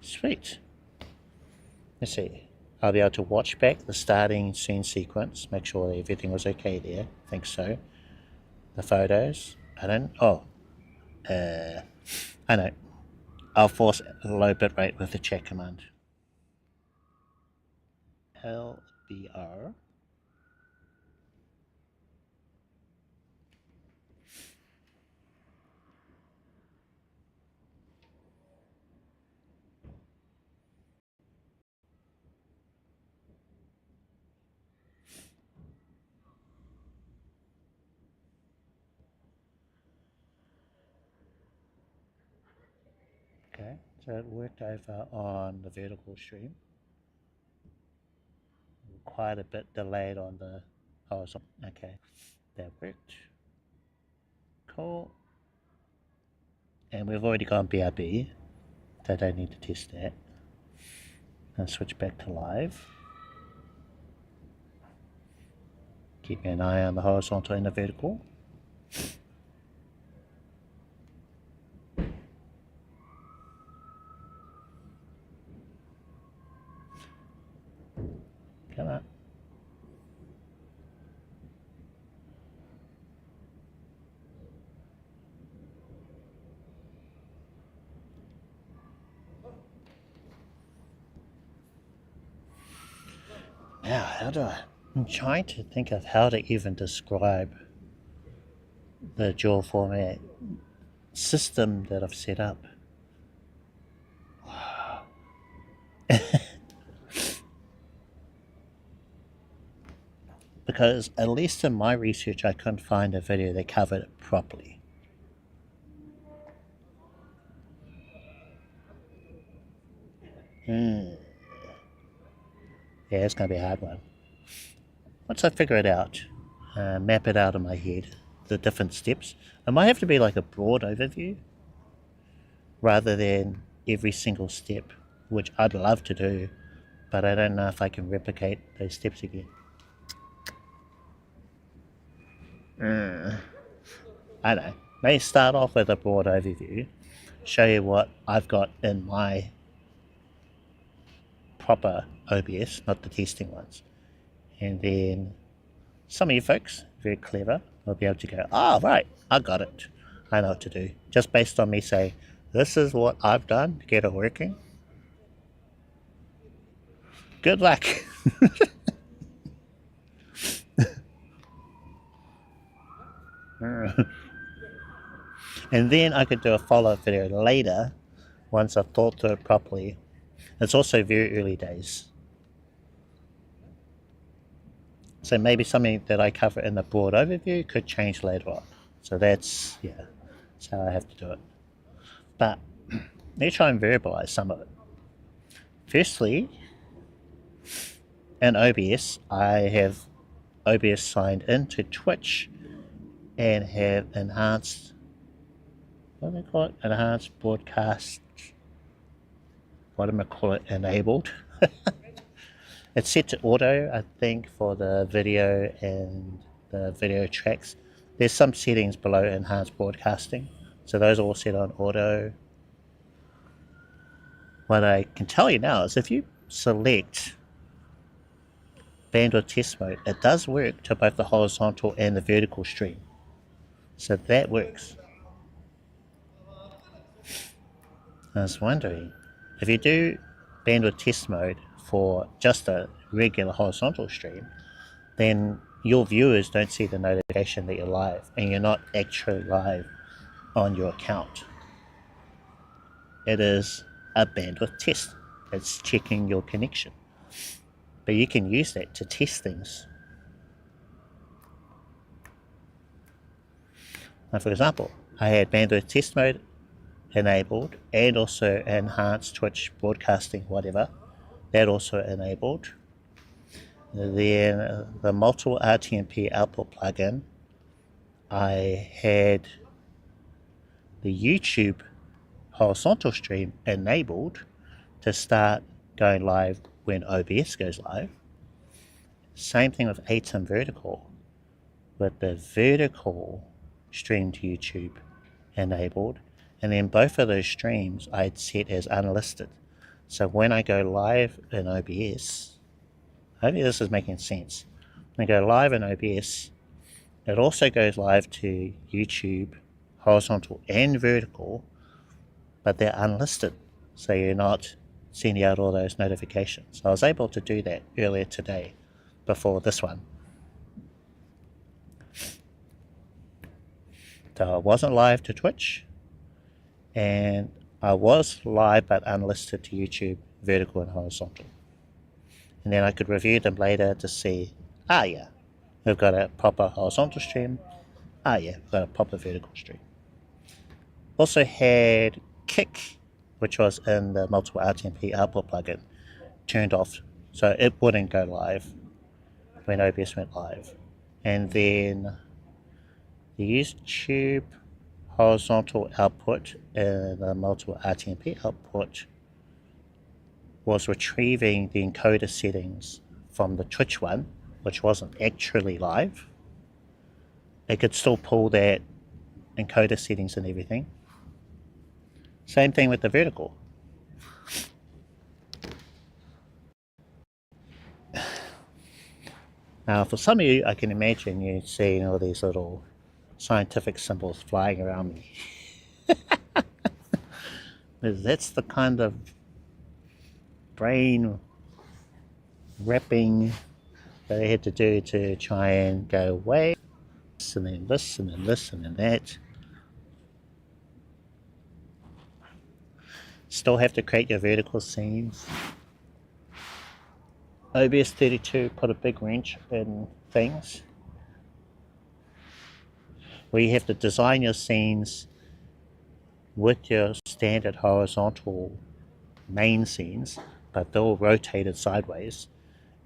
Speaker 1: Sweet. Let's see. I'll be able to watch back the starting scene sequence, make sure that everything was okay there. I think so. The photos. I know. I'll force a low bitrate with the chat command. LBR. Okay, so it worked over on the vertical stream. Quite a bit delayed on the horizontal. Okay, that worked. Cool. And we've already gone BRB, so I don't need to test that. I'll switch back to live. Keeping an eye on the horizontal and the vertical. Come on. Now, how do I'm trying to think of how to even describe the dual format system that I've set up. Because at least in my research I couldn't find a video that covered it properly. Yeah, it's going to be a hard one. Once I figure it out, map it out in my head, the different steps, it might have to be like a broad overview rather than every single step, which I'd love to do, but I don't know if I can replicate those steps again. I don't know. Maybe start off with a broad overview, show you what I've got in my proper OBS, not the testing ones. And then some of you folks, very clever, will be able to go, oh, right, I got it. I know what to do. Just based on me saying, this is what I've done to get it working. Good luck. And then I could do a follow-up video later once I've thought through it properly. It's also very early days. So maybe something that I cover in the broad overview could change later on. So that's how I have to do it. But let me try and verbalize some of it. Firstly, in OBS, I have OBS signed into Twitch and have enhanced, what do they call it? Enhanced broadcast, what am I call it? Enabled. It's set to auto, I think, for the video and the video tracks. There's some settings below enhanced broadcasting, So those are all set on auto. What I can tell you now is if you select bandwidth test mode, it does work to both the horizontal and the vertical stream. So that works. I was wondering, if you do bandwidth test mode for just a regular horizontal stream, then your viewers don't see the notification that you're live, and you're not actually live on your account. It is a bandwidth test. It's checking your connection. But you can use that to test things. Now, for example, I had bandwidth test mode enabled and also enhanced Twitch broadcasting, whatever. That also enabled. Then the multiple RTMP output plugin, I had the YouTube horizontal stream enabled to start going live when OBS goes live. Same thing with ATEM vertical, with the vertical stream to YouTube enabled, and then both of those streams I'd set as unlisted. So when I go live in OBS, hopefully this is making sense. When I go live in OBS, it also goes live to YouTube horizontal and vertical, but they're unlisted, so you're not sending out all those notifications. I was able to do that earlier today before this one. So I wasn't live to Twitch, and I was live but unlisted to YouTube vertical and horizontal. And then I could review them later to see, yeah, we've got a proper horizontal stream. Yeah, we've got a proper vertical stream. Also had Kick, which was in the multiple RTMP output plugin, turned off, so it wouldn't go live when OBS went live. And then the YouTube horizontal output in the multiple RTMP output was retrieving the encoder settings from the Twitch one, which wasn't actually live. It could still pull that encoder settings and everything. Same thing with the vertical. Now, for some of you, I can imagine you seeing all these little scientific symbols flying around me. That's the kind of brain wrapping that I had to do to try and go away. And then this, and then this, and then that. Still have to create your vertical scenes. OBS 32 put a big wrench in things, where you have to design your scenes with your standard horizontal main scenes, but they're all rotated sideways.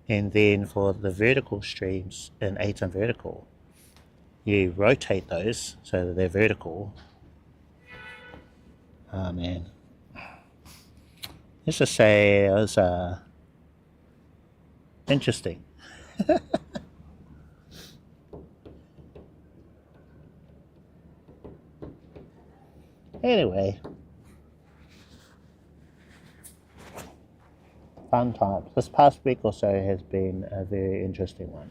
Speaker 1: And then for the vertical streams in ATEM vertical, you rotate those so that they're vertical. Oh man. Let's just say it was interesting. Anyway, fun times. This past week or so has been a very interesting one.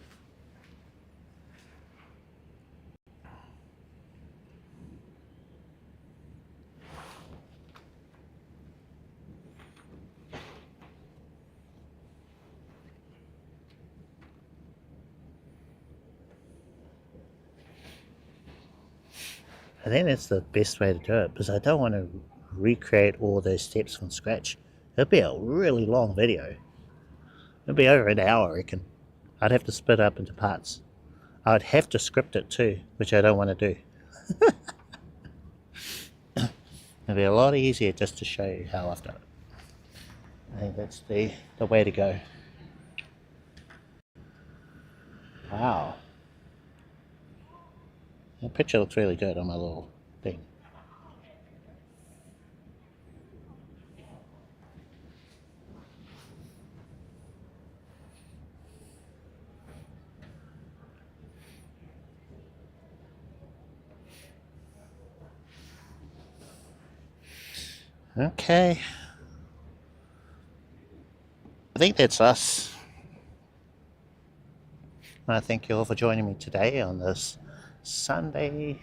Speaker 1: I think that's the best way to do it, because I don't want to recreate all those steps from scratch. It'd be a really long video. It'd be over an hour, I reckon. I'd have to split it up into parts. I'd have to script it too, which I don't want to do. It'd be a lot easier just to show you how I've done it. I think that's the way to go. Wow. The picture looks really good on my little thing. Okay. I think that's us. I thank you all for joining me today on this Sunday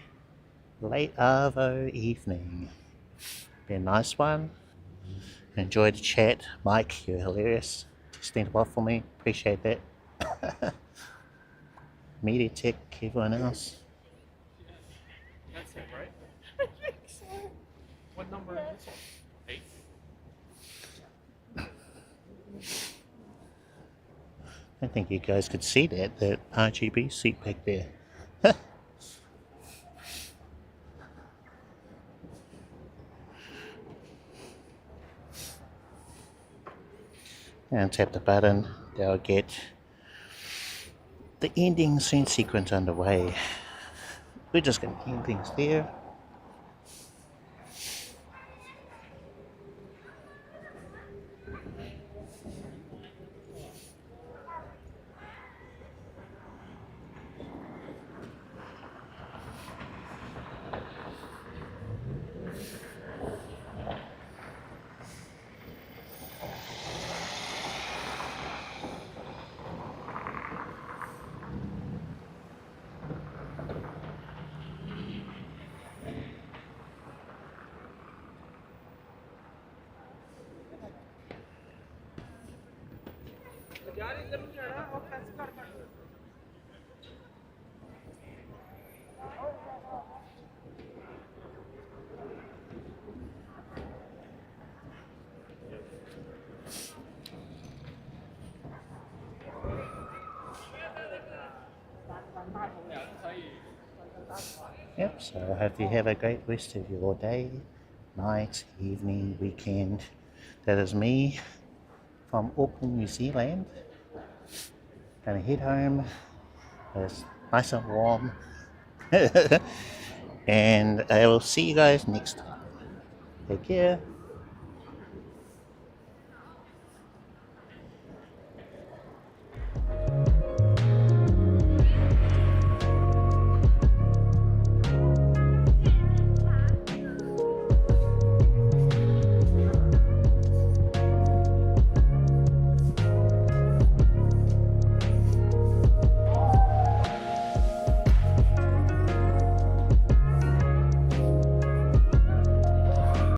Speaker 1: late Arvo evening. Been a nice one. Enjoyed the chat. Mike, you're hilarious. Testing the bot for me. Appreciate that. Media Tech, everyone else.
Speaker 2: That's it, right? I think so. What number is this one? 8?
Speaker 1: I don't think you guys could see that RGB seat back there. And tap the button, that'll get the ending scene sequence underway. We're just going to end things there. Yep, so I hope you have a great rest of your day, night, evening, weekend. That is me from Auckland, New Zealand. Gonna head home. It's nice and warm. And I will see you guys next time. Take care.